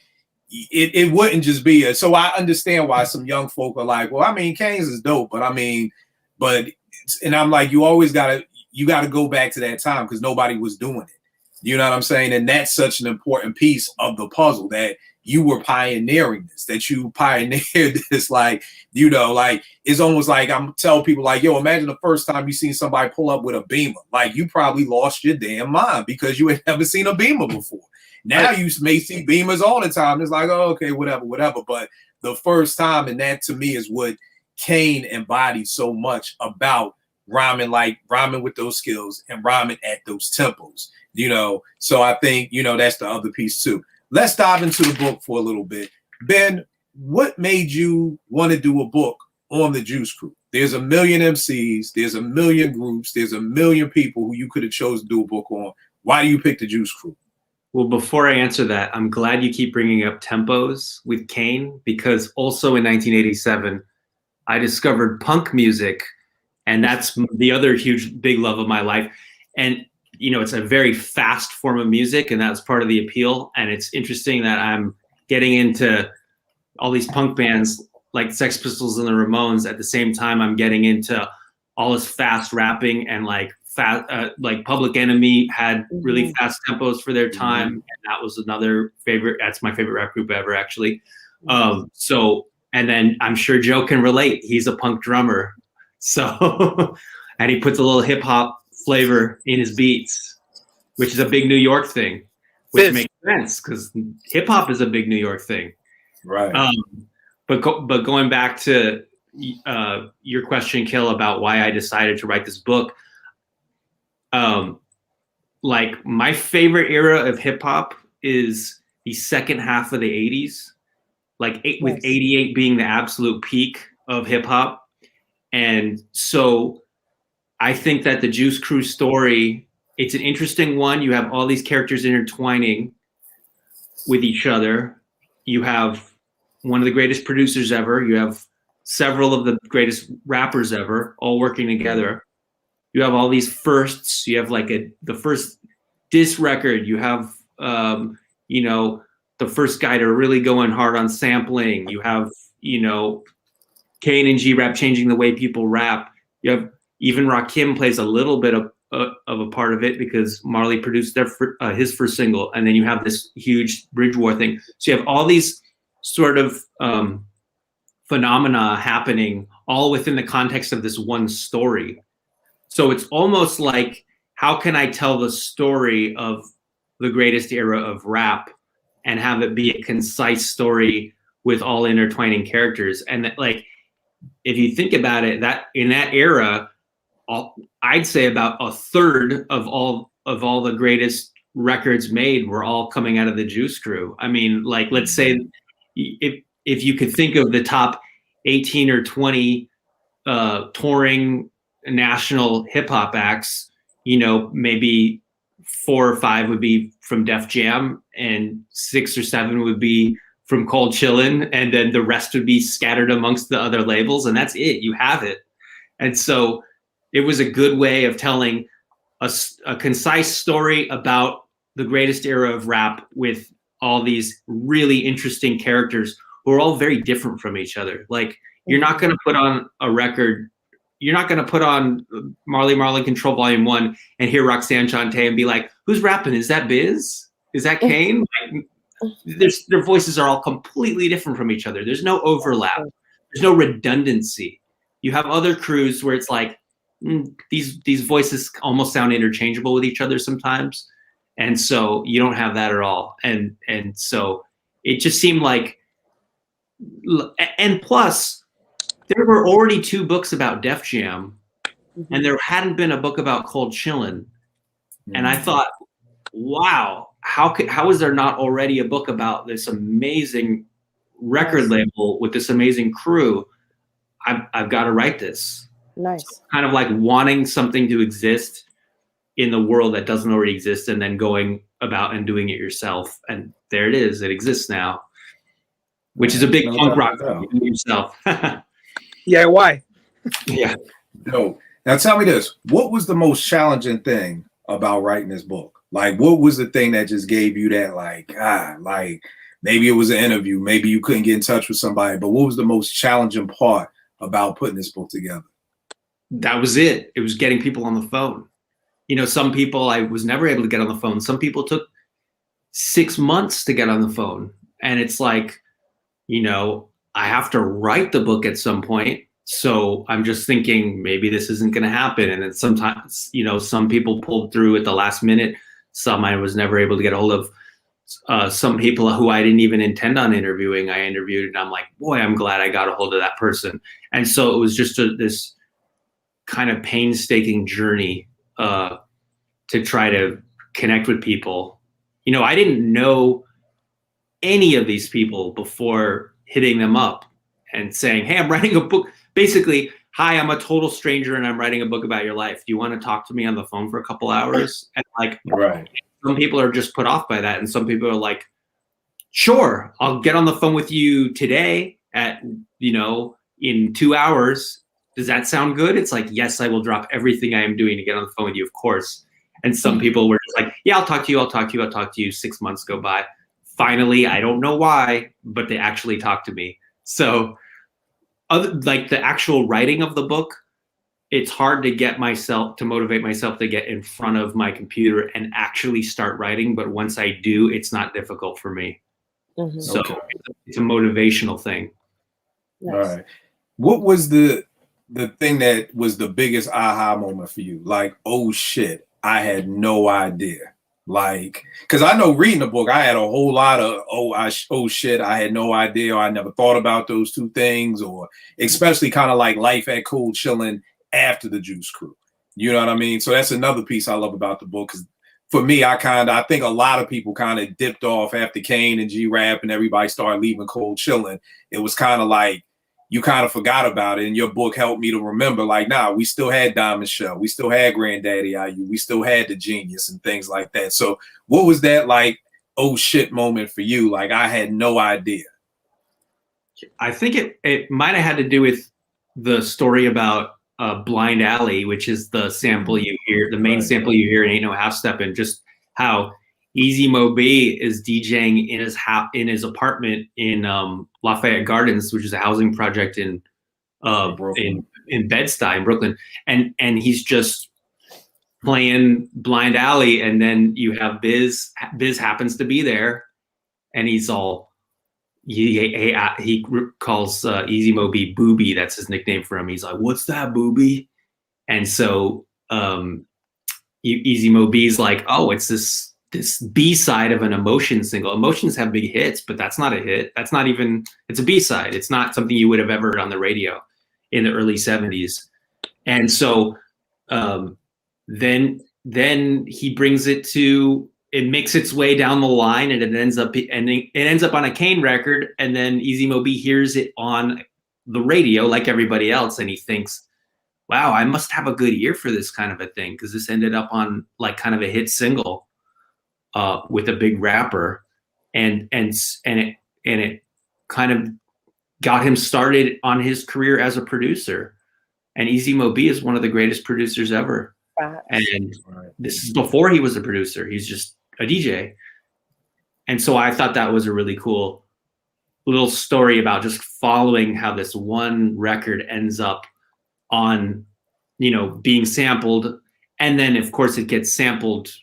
it wouldn't just be so I understand why some young folk are like, well, I mean, Kane's is dope, but and I'm like, you always gotta go back to that time because nobody was doing it. You know what I'm saying? And that's such an important piece of the puzzle that you were pioneering this, that you pioneered this, like it's almost like I'm telling people like, yo, imagine the first time you seen somebody pull up with a Beamer. Like you probably lost your damn mind because you had never seen a Beamer before. Now you may see Beamers all the time. It's like, oh, okay, whatever. But the first time, and that to me is what Kane embodied so much about rhyming with those skills and rhyming at those tempos, So I think, that's the other piece too. Let's dive into the book for a little bit. Ben, what made you want to do a book on the Juice Crew? There's a million MCs, there's a million groups, there's a million people who you could have chosen to do a book on. Why do you pick the Juice Crew? Well, before I answer that, I'm glad you keep bringing up tempos with Kane, because also in 1987, I discovered punk music, and that's the other huge, big love of my life. And, you know, it's a very fast form of music, and that's part of the appeal. And it's interesting that I'm getting into all these punk bands like Sex Pistols and the Ramones at the same time I'm getting into all this fast rapping, and like Public Enemy had really fast tempos for their time, and that was another favorite. That's my favorite rap group ever, actually. So, and then I'm sure Joe can relate. He's a punk drummer, so and he puts a little hip hop flavor in his beats, which is a big New York thing, which makes sense because hip hop is a big New York thing. Right. But going back to your question, Kill, about why I decided to write this book. Like my favorite era of hip hop is the second half of the 80s, like with 88 being the absolute peak of hip hop. And so I think that the Juice Crew story, it's an interesting one. You have all these characters intertwining with each other. You have one of the greatest producers ever. You have several of the greatest rappers ever all working together. You have all these firsts. You have like the first diss record. You have, you know, the first guy to really going hard on sampling. You have, you know, Kane and G-Rap changing the way people rap. You have even Rakim plays a little bit of a part of it because Marley produced his first single. And then you have this huge Bridge War thing. So you have all these sort of phenomena happening all within the context of this one story. So it's almost like, how can I tell the story of the greatest era of rap and have it be a concise story with all intertwining characters? And that, like, if you think about it, that in that era, I'd say about a third of all the greatest records made were all coming out of the Juice Crew. I mean, like, let's say if you could think of the top 18 or 20 touring national hip hop acts, you know, maybe 4 or 5 would be from Def Jam, and 6 or 7 would be from Cold Chillin', and then the rest would be scattered amongst the other labels, and that's it. You have it. And so it was a good way of telling a concise story about the greatest era of rap with all these really interesting characters who are all very different from each other. Like, you're not going to put on a record, you're not going to put on Marley Control Volume 1 and hear Roxanne Shante and be like, who's rapping? Is that Biz? Is that Kane? Like, their voices are all completely different from each other. There's no overlap. There's no redundancy. You have other crews where it's like, these voices almost sound interchangeable with each other sometimes. And so you don't have that at all. And so it just seemed like, and plus there were already 2 books about Def Jam, and there hadn't been a book about Cold Chillin'. And I thought, wow, how is there not already a book about this amazing record label with this amazing crew? I've got to write this. Nice. So kind of like wanting something to exist in the world that doesn't already exist, and then going about and doing it yourself. And there it is. It exists now, which is a big punk rock yourself. Yeah, why? Yeah. No. Now tell me this. What was the most challenging thing about writing this book? Like, what was the thing that just gave you that, like maybe it was an interview, maybe you couldn't get in touch with somebody, but what was the most challenging part about putting this book together? That was it. It was getting people on the phone. You know, some people I was never able to get on the phone. Some people took 6 months to get on the phone. And it's like, you know, I have to write the book at some point. So I'm just thinking maybe this isn't going to happen. And then sometimes, you know, some people pulled through at the last minute. Some I was never able to get a hold of. Some people who I didn't even intend on interviewing, I interviewed, and I'm like, boy, I'm glad I got a hold of that person. And so it was just this kind of painstaking journey to try to connect with people. You know, I didn't know any of these people before hitting them up and saying, hey, I'm writing a book. Basically, hi, I'm a total stranger and I'm writing a book about your life. Do you want to talk to me on the phone for a couple hours? And like, right. Some people are just put off by that. And some people are like, sure, I'll get on the phone with you today at, you know, in 2 hours. Does that sound good? It's like, yes, I will drop everything I am doing to get on the phone with you, of course. And some people were just like, yeah, I'll talk to you. 6 months go by. Finally, I don't know why, but they actually talked to me. So like the actual writing of the book, it's hard to motivate myself to get in front of my computer and actually start writing. But once I do, it's not difficult for me. Mhm. So Okay. it's a motivational thing. Nice. All right. What was the thing that was the biggest aha moment for you? Like, oh shit, I had no idea. Like, because I know reading the book, I had a whole lot of oh shit, I had no idea, or I never thought about those two things, or especially kind of like life at Cold Chillin' after the Juice Crew. You know what I mean? So that's another piece I love about the book. Because for me, I think a lot of people kind of dipped off after Kane and G-Rap and everybody started leaving Cold Chillin'. It was kind of like you kind of forgot about it, and your book helped me to remember, like, nah, we still had Diamond Shell, we still had Granddaddy IU, we still had The Genius and things like that. So what was that like, oh shit moment for you? Like, I had no idea. I think it might have had to do with the story about Blind Alley, which is the sample you hear, the main Right. sample you hear in Ain't No Half Step, and just how Easy Mo B is DJing in his apartment in Lafayette Gardens, which is a housing project in Brooklyn. in Bed-Stuy in Brooklyn, and he's just playing Blind Alley, and then you have Biz happens to be there, and he's all he calls Easy Mo B Booby. That's his nickname for him. He's like, "What's that, Booby?" And so Easy Mo B's like, "Oh, it's this B-side of an Emotions single. Emotions have big hits, but that's not a hit. That's not even, it's a B-side. It's not something you would have ever heard on the radio in the early 70s. And so then he brings it to, it makes its way down the line, and it ends up on a Kane record, and then Easy Mo B hears it on the radio like everybody else, and he thinks, wow, I must have a good ear for this kind of a thing, because this ended up on like kind of a hit single with a big rapper, and it kind of got him started on his career as a producer. And Easy Mo B is one of the greatest producers ever. And this is before he was a producer. He's just a DJ. And so I thought that was a really cool little story about just following how this one record ends up on, being sampled. And then of course it gets sampled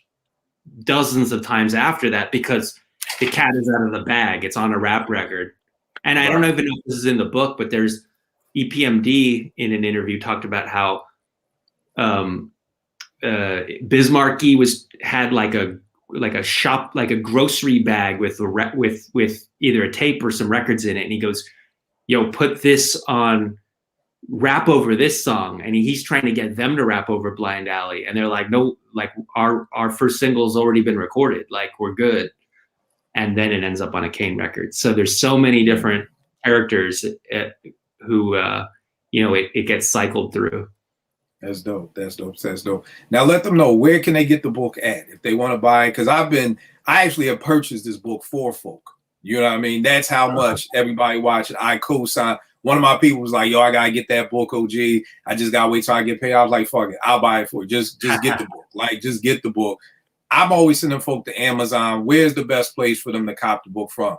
dozens of times after that, because the cat is out of the bag. It's on a rap record. And I don't even know if this is in the book, but there's EPMD in an interview talked about how Biz Markie had like a shop, like a grocery bag with either a tape or some records in it, and he goes, "Yo, put this on, rap over this song," and he's trying to get them to rap over Blind Alley, and they're like, "No, like our first single's already been recorded, like we're good." And then it ends up on a Kane record. So there's so many different characters who it gets cycled through. That's dope. Now let them know, where can they get the book at if they want to buy it? Because I actually have purchased this book for folk. You know what I mean? That's how much everybody watching. I co-sign. One of my people was like, "Yo, I gotta get that book, OG. I just gotta wait till I get paid." I was like, "Fuck it, I'll buy it for you. Just get the book. Like, just get the book." I'm always sending folk to Amazon. Where's the best place for them to cop the book from?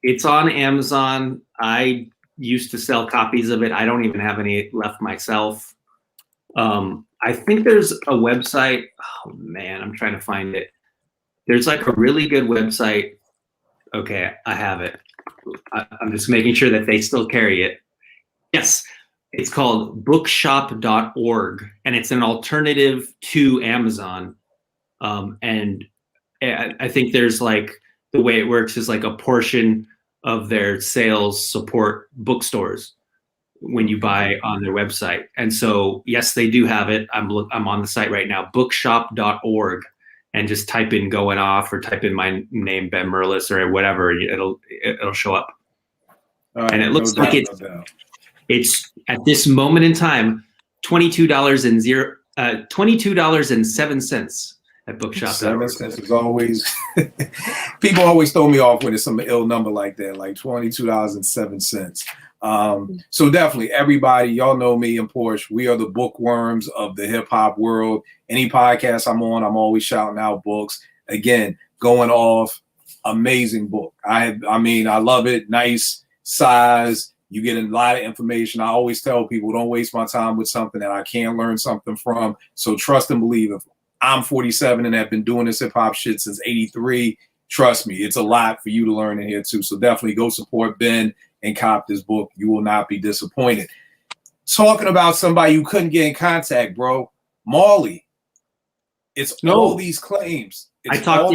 It's on Amazon. I used to sell copies of it. I don't even have any left myself. I think there's a website. Oh man, I'm trying to find it. There's like a really good website. Okay, I have it. I'm just making sure that they still carry it. Yes, it's called bookshop.org, and it's an alternative to Amazon. And I think there's like, the way it works is like a portion of their sales support bookstores when you buy on their website. And so, yes, they do have it. I'm on the site right now, bookshop.org, and just type in Going Off or type in my name, Ben Merlis, or whatever. It'll show up. Right, and it looks like it's at this moment in time, $22.07. at bookshop. 7 cents is always. People always throw me off when it's some ill number like that, like $22.07. So definitely, everybody, y'all know me and Porsche. We are the bookworms of the hip hop world. Any podcast I'm on, I'm always shouting out books. Again, going off, amazing book. I mean, I love it. Nice size. You get a lot of information. I always tell people, don't waste my time with something that I can't learn something from. So trust and believe. If I'm 47 and have been doing this hip hop shit since '83, trust me, it's a lot for you to learn in here too. So definitely go support Ben and cop this book. You will not be disappointed. Talking about somebody you couldn't get in contact, bro. Marley. It's all these claims. I talked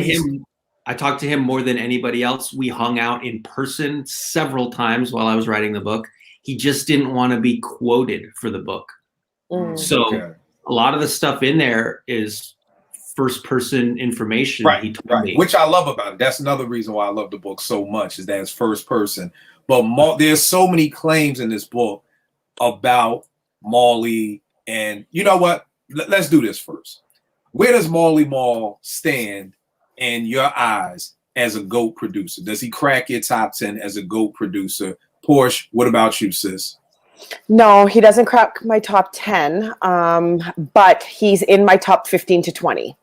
to him more than anybody else. We hung out in person several times while I was writing the book. He just didn't want to be quoted for the book. So a lot of the stuff in there is first person information. Right, he told me. Which I love about it. That's another reason why I love the book so much, is that it's first person. But there's so many claims in this book about Marley. And you know what? Let's do this first. Where does Marley Marl stand in your eyes as a GOAT producer? Does he crack your top 10 as a GOAT producer? Porsche, what about you, sis? No, he doesn't crack my top 10, but he's in my top 15 to 20,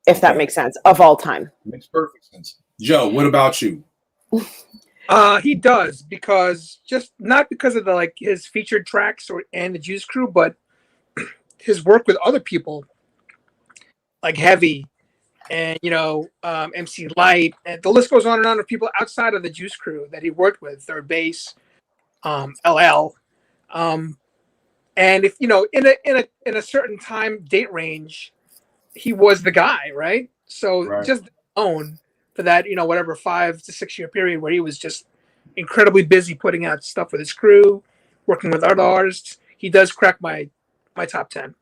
if that makes sense, of all time. Makes perfect sense. Joe, what about you? He does, because not because of his featured tracks and the Juice Crew, but his work with other people like Heavy and MC Light, and the list goes on and on of people outside of the Juice Crew that he worked with, Third Base, LL, and if in a certain time date range, he was the guy, right? So just own for that, whatever 5 to 6 year period where he was just incredibly busy putting out stuff with his crew, working with other artists. He does crack my top 10.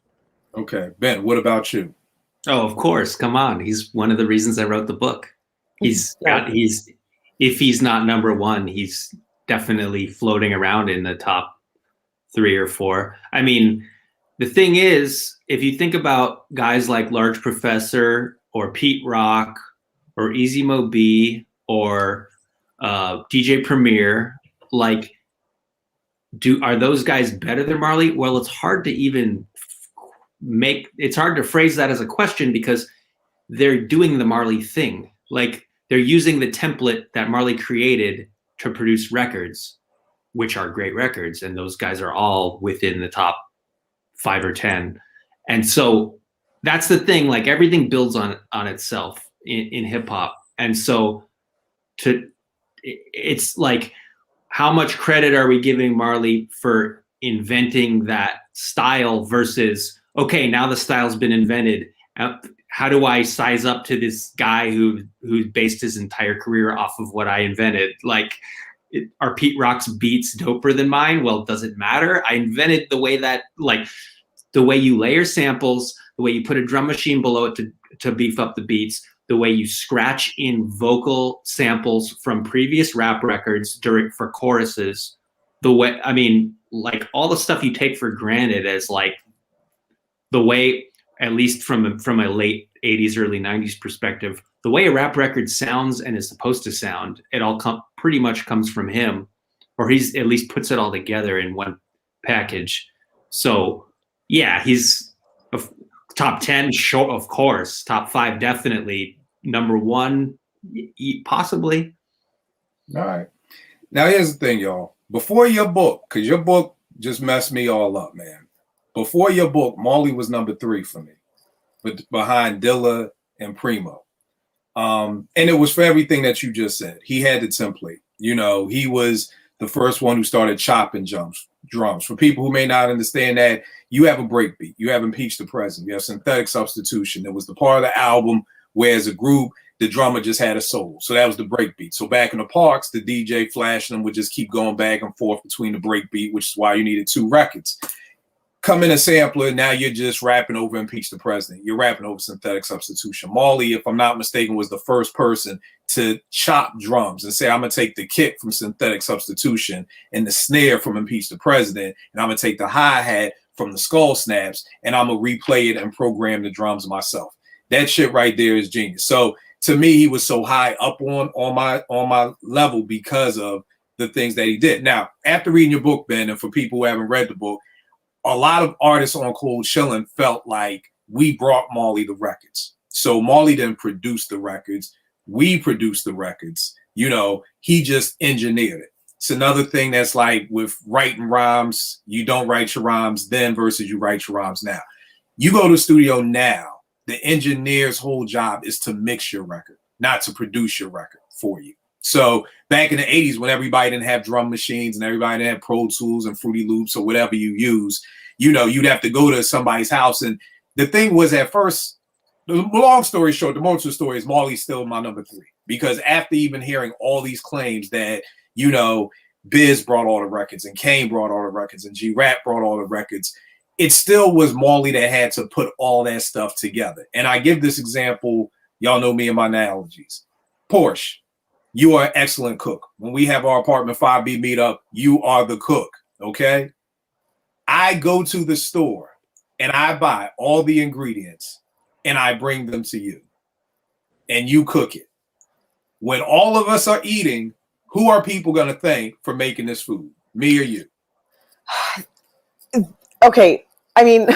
Okay, Ben, what about you? Oh, of course. Come on. He's one of the reasons I wrote the book. If he's not number one, he's definitely floating around in the top 3 or 4. I mean, the thing is, if you think about guys like Large Professor or Pete Rock or Easy Mo B or DJ Premier, are those guys better than Marley? Well, it's hard to even it's hard to phrase that as a question, because they're doing the Marley thing. They're using the template that Marley created to produce records, which are great records. And those guys are all within the top 5 or 10. And so that's the thing, everything builds on itself in hip hop. And so it's how much credit are we giving Marley for inventing that style versus, okay, now the style's been invented. How do I size up to this guy who based his entire career off of what I invented? Are Pete Rock's beats doper than mine? Well, does it matter? I invented the way that, the way you layer samples, the way you put a drum machine below it to beef up the beats, the way you scratch in vocal samples from previous rap records for choruses, all the stuff you take for granted as the way, at least from a late 80s, early 90s perspective, the way a rap record sounds and is supposed to sound, it all pretty much comes from him, or he's at least puts it all together in one package. So yeah, he's a top 10, sure, of course. Top 5, definitely. Number 1, possibly. All right. Now here's the thing, y'all. Before your book, because your book just messed me all up, man. Before your book, Marley was number 3 for me, but behind Dilla and Primo. And it was for everything that you just said. He had the template. He was the first one who started chopping drums. For people who may not understand that, you have a breakbeat. You have Impeach the President. You have Synthetic Substitution. It was the part of the album where, as a group, the drummer just had a solo. So that was the breakbeat. So back in the parks, the DJ flashing them would just keep going back and forth between the breakbeat, which is why you needed 2 records. Come in a sampler, now you're just rapping over Impeach the President. You're rapping over Synthetic Substitution. Marley, if I'm not mistaken, was the first person to chop drums and say, I'm going to take the kick from Synthetic Substitution and the snare from Impeach the President, and I'm going to take the hi-hat from the Skull Snaps, and I'm going to replay it and program the drums myself. That shit right there is genius. So to me, he was so high up on my level because of the things that he did. Now, after reading your book, Ben, and for people who haven't read the book, a lot of artists on Cold Chillin' felt like we brought Marley the records. So Marley didn't produce the records. We produced the records. You know, he just engineered it. It's another thing that's like with writing rhymes, you don't write your rhymes then versus you write your rhymes now. You go to the studio now, the engineer's whole job is to mix your record, not to produce your record for you. So back in the 80s, when everybody didn't have drum machines and everybody didn't have Pro Tools and Fruity Loops or whatever you use, you know, you'd have to go to somebody's house. And the thing was, at first, the long story short, the moral story is Marley's still my number 3. Because after even hearing all these claims that, you know, Biz brought all the records and Kane brought all the records and G-Rap brought all the records, it still was Marley that had to put all that stuff together. And I give this example, y'all know me and my analogies. Porsche, you are an excellent cook. When we have our apartment 5B meetup, you are the cook, okay? I go to the store and I buy all the ingredients and I bring them to you and you cook it. When all of us are eating, who are people going to thank for making this food? Me or you? Okay. I mean,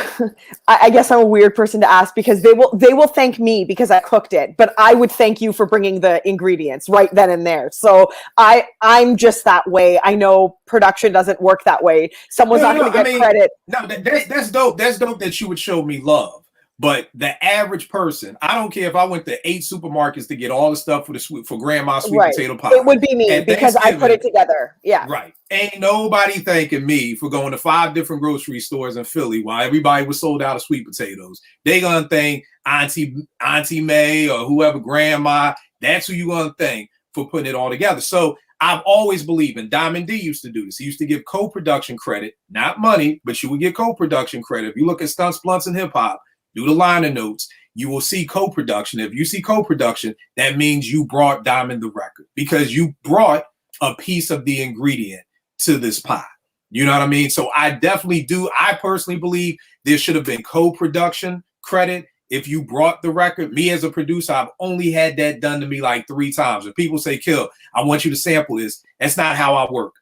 I guess I'm a weird person to ask because they will thank me because I cooked it, but I would thank you for bringing the ingredients right then and there. So I'm just that way. I know production doesn't work that way. Someone's not going to get credit. No, that's dope. That's dope that you would show me love. But the average person, I don't care if I went to 8 supermarkets to get all the stuff for grandma's sweet potato pie. It would be me because I put it together. Yeah. Right. Ain't nobody thanking me for going to 5 different grocery stores in Philly while everybody was sold out of sweet potatoes. They gonna thank Auntie May or whoever, grandma. That's who you gonna thank for putting it all together. So I've always believed, and Diamond D used to do this. He used to give co-production credit, not money, but you would get co-production credit. If you look at Stunts, Blunts, and Hip Hop, do the liner notes, you will see co-production. If you see co-production, that means you brought Diamond the record because you brought a piece of the ingredient to this pie. You know what I mean? So I definitely do. I personally believe there should have been co-production credit if you brought the record. Me as a producer, I've only had that done to me like 3 times. If people say, Kill, I want you to sample this, that's not how I work.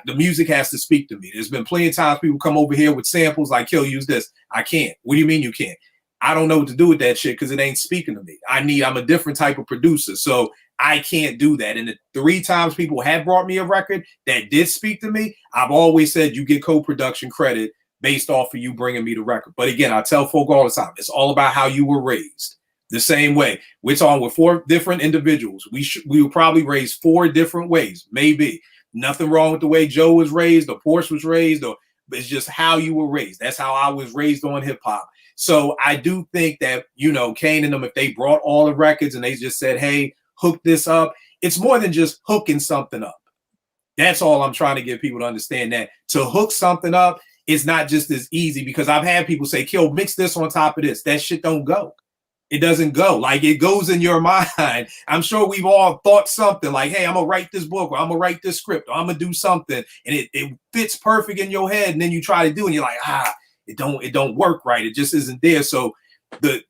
The music has to speak to me. There's been plenty of times people come over here with samples like, Kill, use this. I can't. What do you mean you can't? I don't know what to do with that shit because it ain't speaking to me. I'm a different type of producer, so I can't do that. And the 3 times people have brought me a record that did speak to me, I've always said you get co-production credit based off of you bringing me the record. But again, I tell folk all the time, it's all about how you were raised. The same way. We're talking with 4 different individuals. We were probably raised 4 different ways, maybe. Nothing wrong with the way Joe was raised or Porsche was raised, or it's just how you were raised. That's how I was raised on hip hop. So I do think that, you know, Kane and them, if they brought all the records and they just said, hey, hook this up, it's more than just hooking something up. That's all I'm trying to get people to understand, that to hook something up is not just as easy, because I've had people say, Kill, mix this on top of this. That shit don't go. It doesn't go. Like, it goes in your mind. I'm sure we've all thought something like, hey, I'm going to write this book, or I'm going to write this script, or I'm going to do something. And it fits perfect in your head. And then you try to do it and you're like, it don't work right. It just isn't there. So the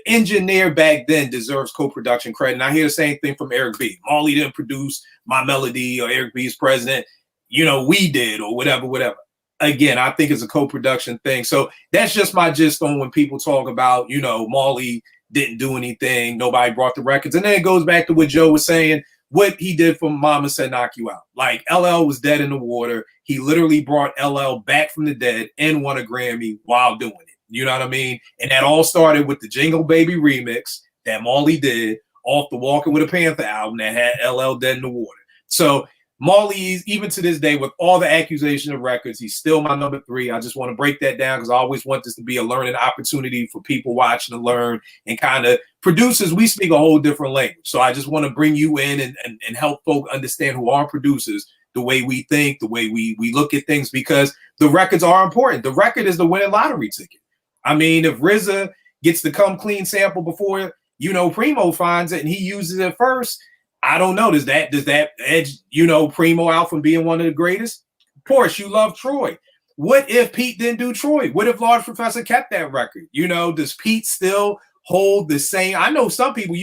engineer back then deserves co-production credit. And I hear the same thing from Eric B. Marley didn't produce My Melody or Eric B's President. You know, we did, or whatever. Again, I think it's a co-production thing. So that's just my gist on when people talk about, you know, Marley didn't do anything, nobody brought the records. And then it goes back to what Joe was saying, what he did for Mama Said Knock You Out. Like, LL was dead in the water. He literally brought LL back from the dead and won a Grammy while doing it. You know what I mean? And that all started with the Jingle Baby remix that Marley did off the Walking with a Panther album that had LL dead in the water. So Marley, even to this day, with all the accusation of records, he's still my number 3. I just want to break that down because I always want this to be a learning opportunity for people watching to learn, and kind of producers, we speak a whole different language. So I just want to bring you in and help folk understand who are producers, the way we think, the way we look at things, because the records are important. The record is the winning lottery ticket. I mean, if RZA gets the Come Clean sample before, you know, Primo finds it and he uses it first, I don't know. Does that edge, you know, Primo out from being one of the greatest? Porsche, you love Troy. What if Pete didn't do Troy? What if Large Professor kept that record? You know, does Pete still hold the same. I know some people.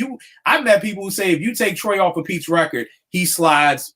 I've met people who say if you take Troy off of Pete's record, he slides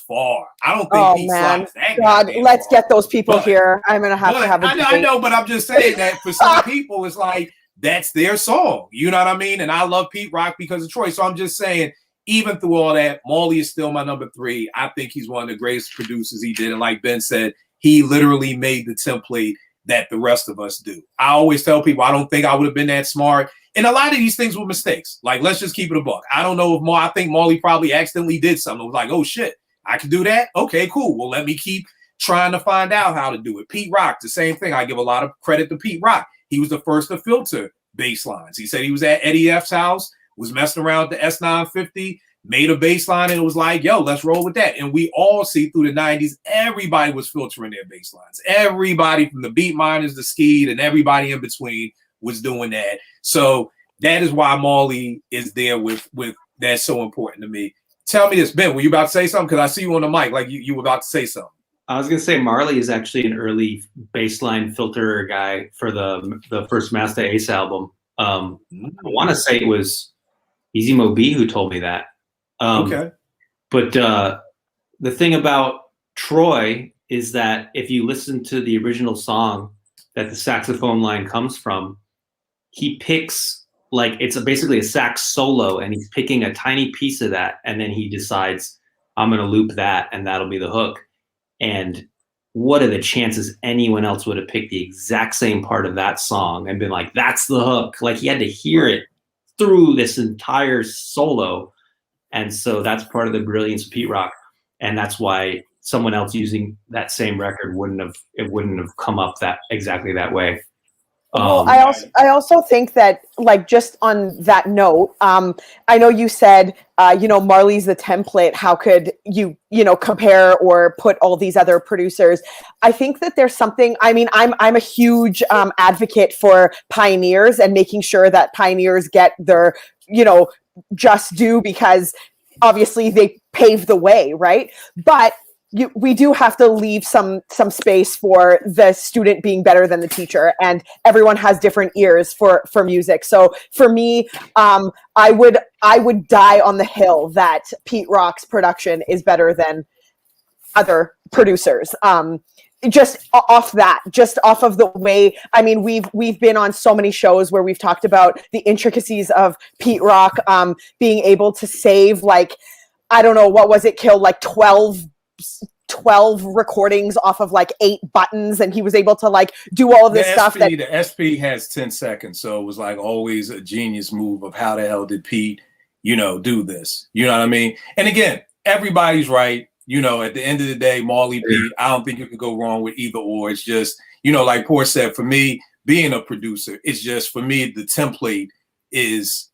far. I don't think Oh Pete man, slides that God, goddamn let's far. get those people here. I'm gonna have to have a I debate. know, but I'm just saying that for some people, it's like that's their song. You know what I mean? And I love Pete Rock because of Troy. So I'm just saying, even through all that, Marley is still my number 3. I think he's one of the greatest producers he did. And like Ben said, he literally made the template that the rest of us do. I always tell people I don't think I would have been that smart. And a lot of these things were mistakes. Like, let's just keep it a buck. I don't know if I think Marley probably accidentally did something. It was like, oh shit, I can do that? Okay, cool. Well, let me keep trying to find out how to do it. Pete Rock, the same thing. I give a lot of credit to Pete Rock. He was the first to filter bass lines. He said he was at Eddie F's house, was messing around with the S950, made a bass line, and it was like, yo, let's roll with that. And we all see through the 90s, everybody was filtering their bass lines. Everybody from the beat miners, the Skeed, and everybody in between was doing that. So that is why Marley is there with that's so important to me. Tell me this, Ben, were you about to say something? Because I see you on the mic like you were about to say something. I was gonna say Marley is actually an early bassline filter guy for the first Master Ace album. I want to say it was Easy Mo B who told me that. Okay. But the thing about Troy is that if you listen to the original song that the saxophone line comes from, he picks like it's basically a sax solo, and he's picking a tiny piece of that, and then he decides I'm gonna loop that, and that'll be the hook. And what are the chances anyone else would have picked the exact same part of that song and been like, that's the hook? Like, he had to hear it through this entire solo. And so that's part of the brilliance of Pete Rock. And that's why someone else using that same record wouldn't have come up that exactly that way. Well, I also think that, like, just on that note, I know you said, Marley's the template. How could you compare or put all these other producers? I think that there's something. I mean, I'm a huge advocate for pioneers and making sure that pioneers get their just due, because obviously they paved the way, right? But we do have to leave some space for the student being better than the teacher, and everyone has different ears for music. So for me, I would die on the hill that Pete Rock's production is better than other producers. Just off of the way, I mean, we've been on so many shows where we've talked about the intricacies of Pete Rock being able to save, like, I don't know, what was it, kill like 12 recordings off of like 8 buttons, and he was able to like do all of this stuff. The SP has 10 seconds, so it was like always a genius move of how the hell did Pete, do this? You know what I mean? And again, everybody's right. At the end of the day, Marley, Pete, I don't think you could go wrong with either or. It's just, like Poor said, for me, being a producer, it's just, for me, the template is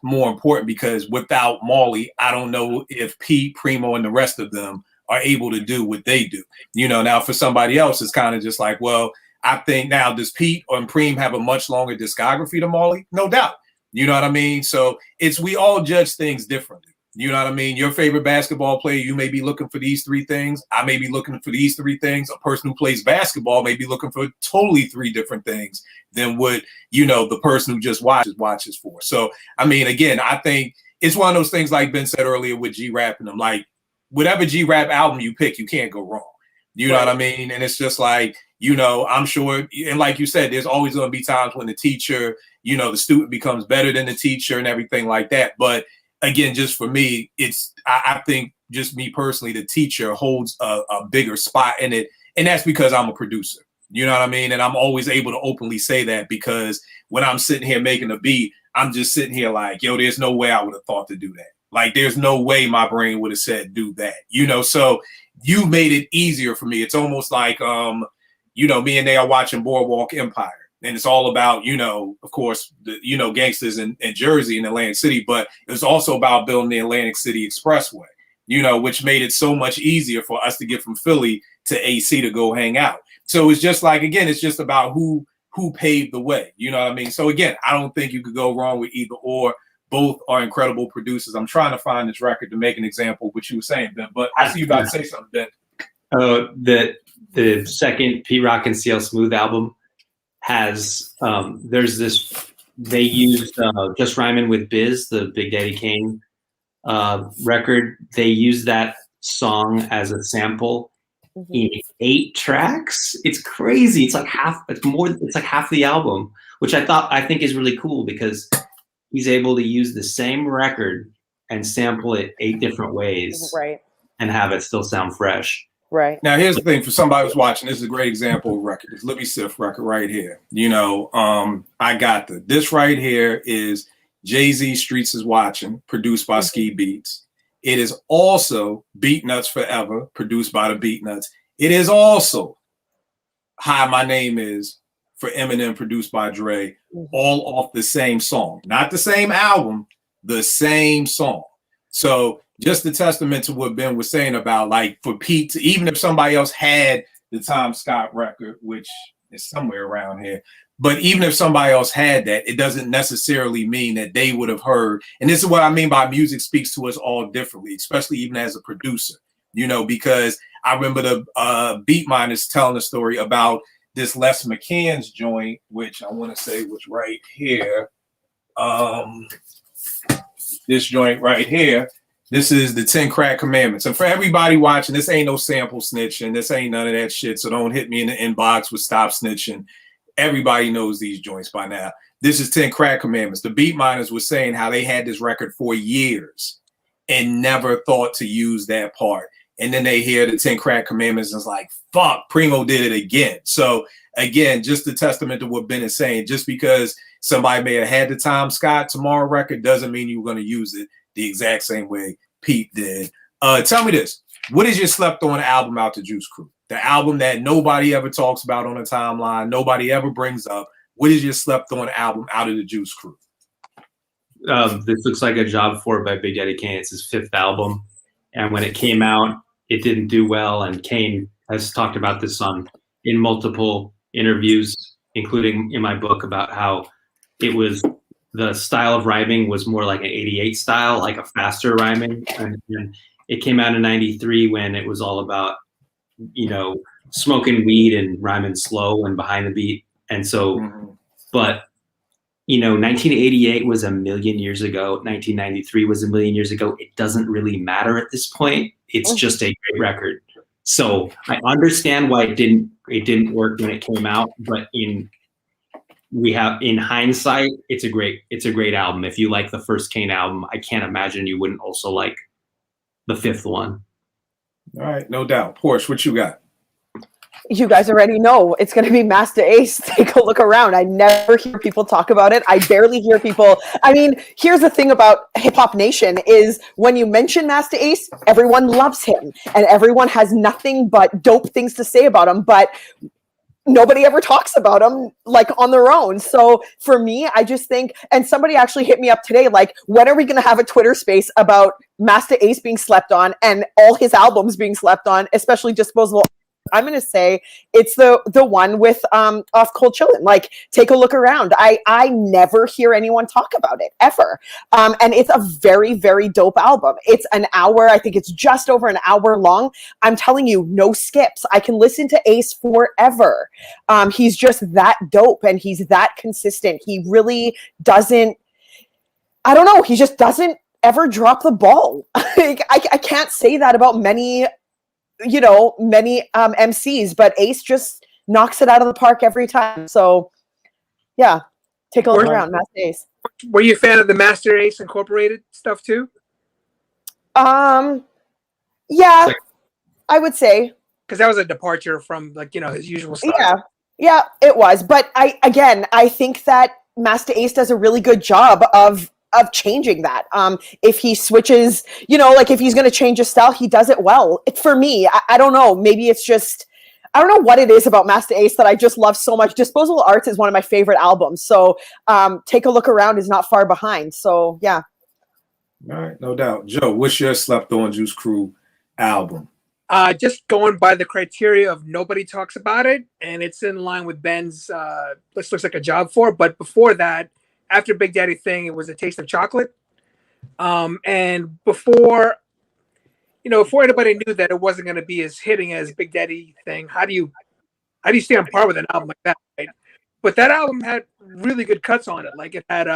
more important, because without Marley, I don't know if Pete, Primo, and the rest of them are able to do what they do. Now for somebody else, it's kind of just like, well, I think now, does Pete and Preem have a much longer discography than Marley? No doubt. You know what I mean? So we all judge things differently. You know what I mean? Your favorite basketball player, you may be looking for these 3 things. I may be looking for these 3 things. A person who plays basketball may be looking for totally 3 different things than what, the person who just watches for. So, I mean, again, I think it's one of those things, like Ben said earlier with G-Rap and them, like, whatever G-Rap album you pick, you can't go wrong. You know what I mean? And it's just like, I'm sure, and like you said, there's always going to be times when the teacher, the student becomes better than the teacher and everything like that. But again, just for me, I think, just me personally, the teacher holds a bigger spot in it. And that's because I'm a producer. You know what I mean? And I'm always able to openly say that, because when I'm sitting here making a beat, I'm just sitting here like, yo, there's no way I would have thought to do that. Like, there's no way my brain would have said, do that, so you made it easier for me. It's almost like, me and they are watching Boardwalk Empire, and it's all about, of course, the, gangsters in Jersey and Atlantic City, but it's also about building the Atlantic City Expressway, which made it so much easier for us to get from Philly to AC to go hang out. So it's just like, again, it's just about who paved the way. You know what I mean? So again, I don't think you could go wrong with either or. Both are incredible producers. I'm trying to find this record to make an example of what you were saying, Ben, but I see you about to say something, Ben. The second Pete Rock and CL Smooth album has there's this they used Just Rhymin' with Biz, the Big Daddy Kane record. They used that song as a sample in 8 tracks. It's crazy. It's like half. It's more. It's like half the album, which I think is really cool because he's able to use the same record and sample it 8 different ways, Right. and have it still sound fresh. Right. Now, here's the thing for somebody who's watching. This is a great example of record. This Libby Sif record right here. You know, I got this right here is Jay-Z Streets is Watching, produced by Ski Beats. It is also Beat Nuts Forever, produced by the Beat Nuts. It is also Hi, My Name Is for Eminem, produced by Dre, all off the same song. Not the same album, the same song. So just a testament to what Ben was saying about, like, for Pete to, even if somebody else had the Tom Scott record, which is somewhere around here, but even if somebody else had that, it doesn't necessarily mean that they would have heard. And this is what I mean by music speaks to us all differently, especially even as a producer, you know, because I remember the Beat Miners telling a story about this Les McCann's joint, which I want to say was right here. This joint right here. This is the 10 Crack Commandments. And for everybody watching, this ain't no sample snitching. This ain't none of that shit. So don't hit me in the inbox with stop snitching. Everybody knows these joints by now. This is 10 Crack Commandments. The Beat Miners was saying how they had this record for years and never thought to use that part. And then they hear the 10 Crack Commandments and it's like, fuck, Primo did it again. So again, just a testament to what Ben is saying. Just because somebody may have had the Tom Scott Tomorrow record doesn't mean you're going to use it the exact same way Pete did. Tell me this. What is your slept on album out to Juice Crew? The album that nobody ever talks about on the timeline, nobody ever brings up. What is your slept on album out of the Juice Crew? This looks like a Job for It by Big Daddy Kane. It's his 5th album. And when it came out, it didn't do well. And Kane has talked about this in multiple interviews, including in my book, about how it was the style of rhyming was more like an 88 style, like a faster rhyming. And it came out in 93 when it was all about, you know, smoking weed and rhyming slow and behind the beat. And so, but, you know, 1988 was a million years ago. 1993 was a million years ago. It doesn't really matter at this point. It's just a great record. So I understand why it didn't work when it came out, but in hindsight, it's a great album. If you like the first Kane album, I can't imagine you wouldn't also like the 5th one. All right, no doubt. Porsche, what you got? You guys already know it's going to be Master Ace. Take a look around. I never hear people talk about it. I barely hear people. I mean, here's the thing about Hip Hop Nation is when you mention Master Ace, everyone loves him and everyone has nothing but dope things to say about him. But nobody ever talks about them like on their own. So for me, I just think, and somebody actually hit me up today, like, when are we going to have a Twitter space about Master Ace being slept on and all his albums being slept on, especially Disposable? I'm going to say it's the one with Off Cold Chillin'. Like, take a look around. I never hear anyone talk about it ever. And it's a very, very dope album. It's an hour. I think it's just over an hour long. I'm telling you, no skips. I can listen to Ace forever. He's just that dope and he's that consistent. He really doesn't, I don't know. He just doesn't ever drop the ball. I can't say that about many MCs, but Ace just knocks it out of the park every time. So yeah, take a look around. Master Ace. Were you a fan of the Master Ace Incorporated stuff too? Yeah, I would say. Because that was a departure from, like, you know, his usual style. Yeah, it was. But I think that Master Ace does a really good job of changing that. If he switches, like if he's going to change his style, he does it well. For me, I don't know. Maybe it's just, I don't know what it is about Master Ace that I just love so much. Disposable Arts is one of my favorite albums. So Take a Look Around is not far behind. So yeah. All right, no doubt. Joe, what's your slept on Juice Crew album? Just going by the criteria of nobody talks about it, and it's in line with Ben's This Looks Like a Job For. But before that, after Big Daddy Thing, it was A Taste of Chocolate. And before anybody knew that it wasn't going to be as hitting as Big Daddy Thing, how do you stay on par with an album like that, right? but that album had really good cuts on it. Like it had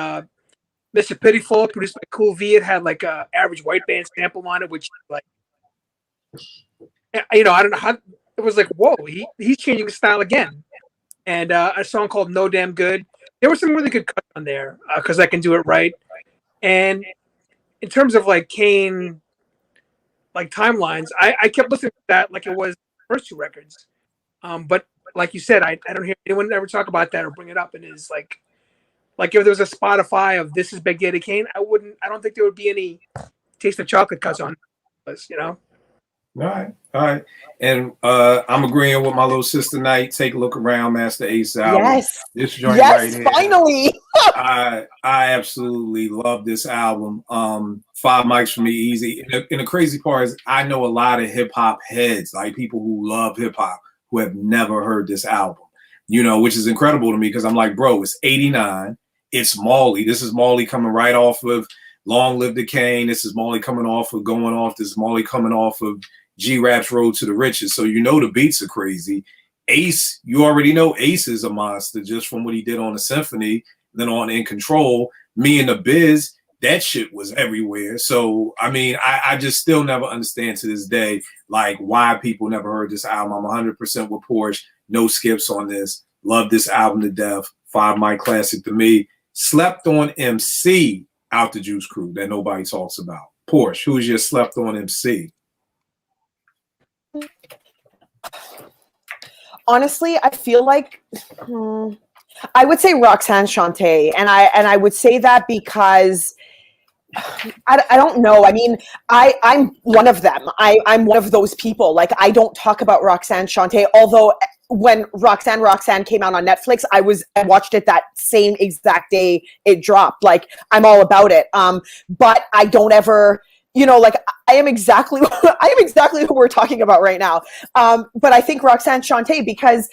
Mr. Pitiful, produced by Cool V. It had like a Average White Band sample on it, which like, I don't know how it was like. Whoa, he's changing his style again. And a song called No Damn Good. There were some really good cuts on there because I Can Do It Right. And in terms of like Kane, like timelines, I kept listening to that like it was the first two records. But like you said, I don't hear anyone ever talk about that or bring it up. And it's like if there was a Spotify of This Is Big Daddy Kane, I don't think there would be any Taste of Chocolate cuts on this, All right. And I'm agreeing with my little sister Night. Take a look around, Master Ace album. Yes. This joint Yes, right here. finally. I absolutely love this album. 5 Mics for Me, easy. And the crazy part is I know a lot of hip hop heads, like people who love hip hop, who have never heard this album, which is incredible to me because I'm like, bro, it's 89. It's Marley. This is Marley coming right off of Long Live the Kane. This is Marley coming off of Going Off. This is Marley coming off of G-Rap's Road to the Riches. So the beats are crazy. Ace, you already know Ace is a monster just from what he did on the Symphony, then on In Control. Me and the Biz, that shit was everywhere. So, I mean, I just still never understand to this day, like, why people never heard this album. I'm 100% with Porsche. No skips on this. Love this album to death. 5 Mic classic to me. Slept on MC out the Juice Crew that nobody talks about. Porsche, who's your slept on MC? Honestly, I feel like I would say Roxanne Shante, and I would say that because I don't know. I mean, I'm one of them. I'm one of those people. Like, I don't talk about Roxanne Shante, although when Roxanne came out on Netflix, I watched it that same exact day it dropped. Like, I'm all about it. But I don't ever, like, I am exactly who we're talking about right now. But I think Roxanne Shante, because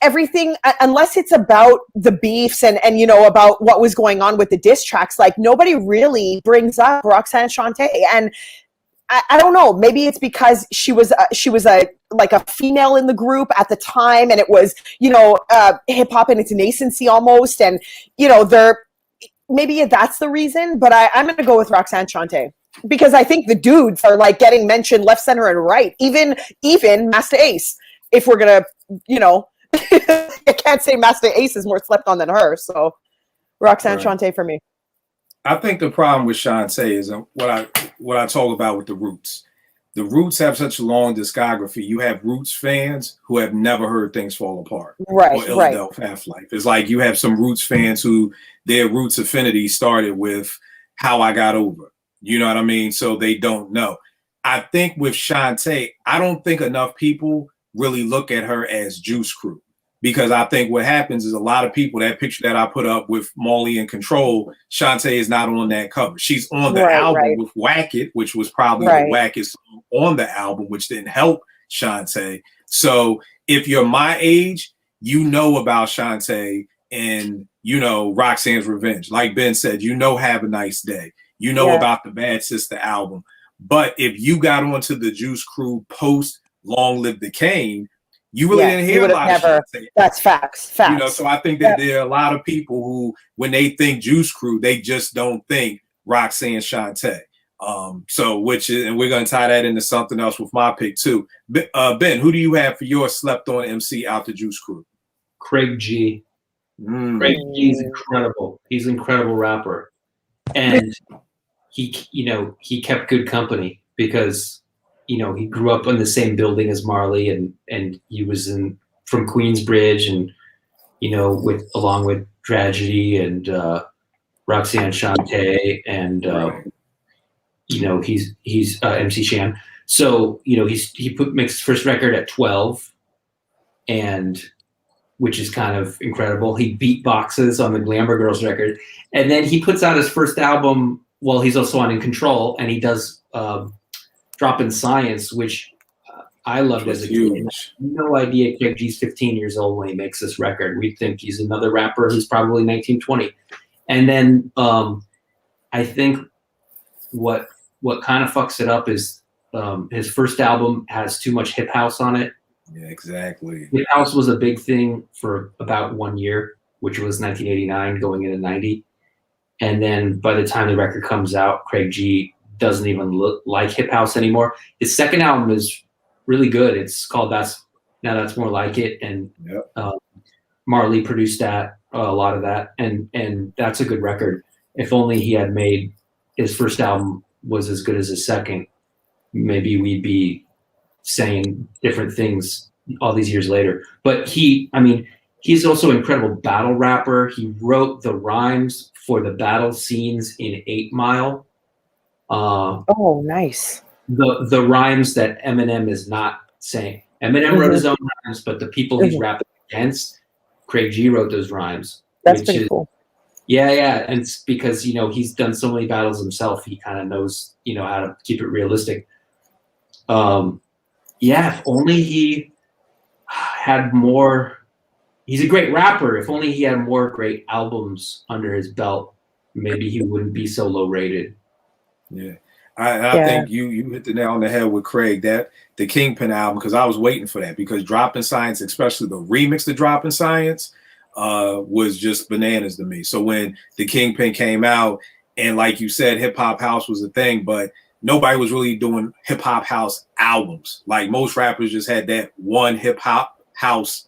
everything, unless it's about the beefs and about what was going on with the diss tracks, like, nobody really brings up Roxanne Shante. And I don't know, maybe it's because she was a female in the group at the time, and it was, hip hop in its nascency almost. And, maybe that's the reason, but I'm going to go with Roxanne Shante. Because I think the dudes are like getting mentioned left, center, and right. Even Master Ace. If we're gonna, I can't say Master Ace is more slept on than her. So Roxanne Shante for me. I think the problem with Shante is what I talk about with the Roots. The Roots have such a long discography. You have Roots fans who have never heard Things Fall Apart. Right. Or Illadelph Half-Life. It's like you have some Roots fans who their Roots affinity started with How I Got Over. You know what I mean? So they don't know. I think with Shante, I don't think enough people really look at her as Juice Crew, because I think what happens is a lot of people, that picture that I put up with Marley in Control, Shante is not on that cover. She's on the album with Whack It, which was probably the wackest song on the album, which didn't help Shante. So if you're my age, you know about Shante and Roxanne's Revenge. Like Ben said, Have a Nice Day. About the Bad Sister album. But if you got onto the Juice Crew post Long Live the Kane, you really didn't hear a lot of Shante. That's facts. So I think that there are a lot of people who, when they think Juice Crew, they just don't think Roxanne Shante. And we're going to tie that into something else with my pick too. Ben, who do you have for your slept on MC out the Juice Crew? Craig G. Craig G is incredible. He's an incredible rapper. And he kept good company because, he grew up in the same building as Marley and he was from Queensbridge and, along with Tragedy and Roxanne Shante and, he's MC Shan. So, he mixed his first record at 12 and which is kind of incredible. He beatboxes on the Glamour Girls record. And then he puts out his first album. Well, he's also on In Control, and he does Drop in Science, which I loved as a kid. No idea Craig G's 15 years old when he makes this record. We think he's another rapper who's probably 19, 20. And then I think what kind of fucks it up is his first album has too much hip house on it. Yeah, exactly. Hip house was a big thing for about 1 year. which was 1989 going into 90. And then by the time the record comes out, Craig G doesn't even look like hip house anymore. His second album is really good. It's called That's More Like It. And Marley produced that, a lot of that. And that's a good record. If only he had made his first album was as good as his second, maybe we'd be saying different things all these years later. But he's also an incredible battle rapper. He wrote the rhymes for the battle scenes in 8 Mile. Oh, nice. The rhymes that Eminem is not saying. Eminem wrote his own rhymes, but the people he's rapping against, Craig G wrote those rhymes. That's pretty cool. Yeah. And it's because, he's done so many battles himself. He kind of knows, how to keep it realistic. If only he had more. He's a great rapper. If only he had more great albums under his belt, maybe he wouldn't be so low rated. Yeah. I think you hit the nail on the head with Craig, that the Kingpin album, because I was waiting for that, because Dropping Science, especially the remix to Dropping Science, was just bananas to me. So when the Kingpin came out, and like you said, hip hop house was a thing, but nobody was really doing hip hop house albums. Like most rappers just had that one hip hop house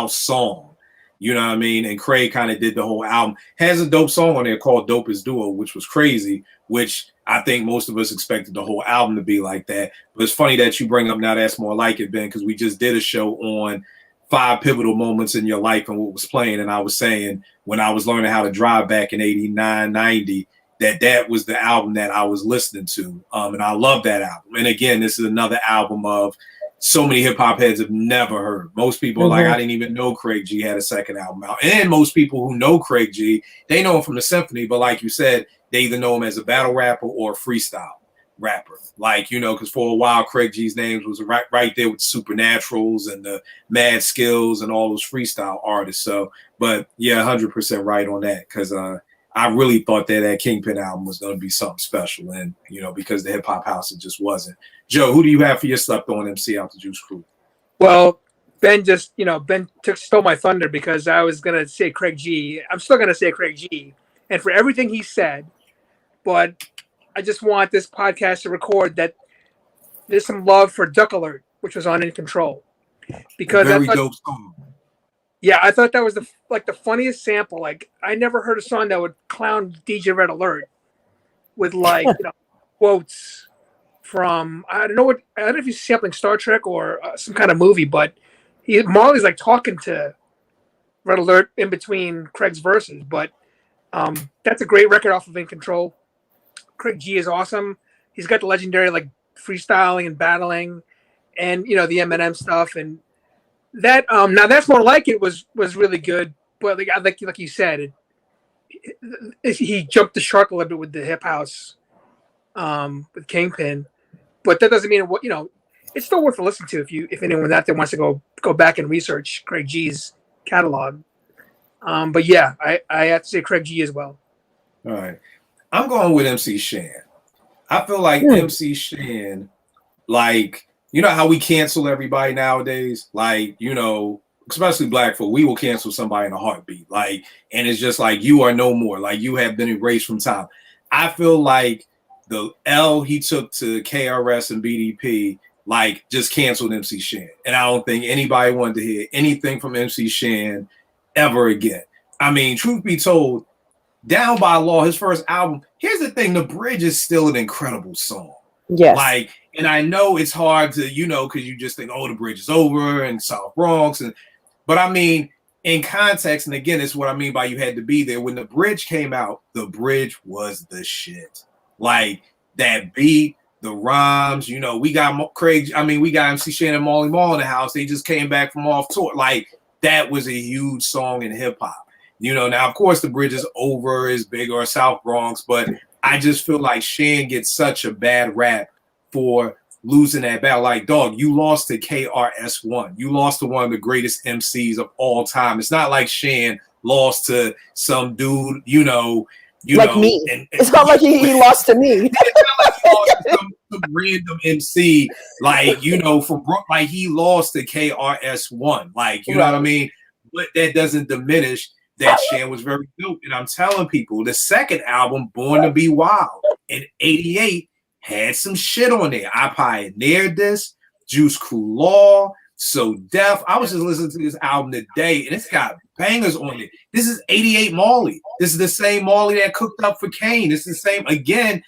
song. You know what I mean? And Craig kind of did the whole album. Has a dope song on there called Dopest Duo, which was crazy, which I think most of us expected the whole album to be like that. But it's funny that you bring up Now That's More Like It, Ben, because we just did a show on 5 pivotal moments in your life and what was playing. And I was saying when I was learning how to drive back in 89, 90, that was the album that I was listening to. And I love that album. And again, this is another album of so many hip hop heads have never heard. Most people are like, I didn't even know Craig G had a second album out. And most people who know Craig G, they know him from the Symphony, but like you said, they either know him as a battle rapper or a freestyle rapper. Like, because for a while, Craig G's names was right there with the Supernaturals and the Mad Skills and all those freestyle artists. So, but yeah, 100% right on that, because I really thought that Kingpin album was going to be something special. And, because the hip hop house, it just wasn't. Joe, who do you have for your Slept On MC out the Juice Crew? Well, Ben just, stole my thunder, because I was going to say Craig G. I'm still going to say Craig G. And for everything he said, but I just want this podcast to record that there's some love for Duck Alert, which was on In Control. Because very dope song. Yeah, I thought that was the funniest sample. Like, I never heard a song that would clown DJ Red Alert with quotes from I don't know if he's sampling Star Trek or some kind of movie, but Marley's like talking to Red Alert in between Craig's verses. But that's a great record off of In Control. Craig G is awesome. He's got the legendary freestyling and battling, and the Eminem stuff, and that Now That's More Like It was really good. But like you said, he jumped the shark a little bit with the hip house with Kingpin. But that doesn't mean it's still worth a listen to if anyone out there wants to go back and research Craig G's catalog. But yeah, I have to say Craig G as well. All right. I'm going with MC Shan. I feel like MC Shan, how we cancel everybody nowadays? Especially black folk, we will cancel somebody in a heartbeat. And it's just you are no more. You have been erased from time. I feel like the L he took to KRS and BDP, just canceled MC Shan. And I don't think anybody wanted to hear anything from MC Shan ever again. I mean, truth be told, Down by Law, his first album, here's the thing, the bridge is still an incredible song. Yes. And I know it's hard to, because you just think, the bridge is over and South Bronx. But I mean, in context, and again, it's what I mean by you had to be there. When the bridge came out, the bridge was the shit. That beat, the rhymes, we got Craig, we got MC Shan and Marley Marl in the house. They just came back from off tour. That was a huge song in hip hop. Now, of course, the bridge is over, is big, or South Bronx, but I just feel like Shan gets such a bad rap for losing that battle. Dog, you lost to KRS-One. You lost to one of the greatest MCs of all time. It's not like Shan lost to some dude, me. It's not like he lost to me. It's not like he lost to some random MC, from Brooklyn. He lost to KRS-One. You know what I mean? But that doesn't diminish that Shan was very dope. And I'm telling people, the second album, Born to Be Wild, in '88, had some shit on there. I pioneered this, Juice Crew Law, So Def. I was just listening to this album today, and it's got bangers on it. This is '88 Marley. This is the same Marley that cooked up for Kane. This is the same, again,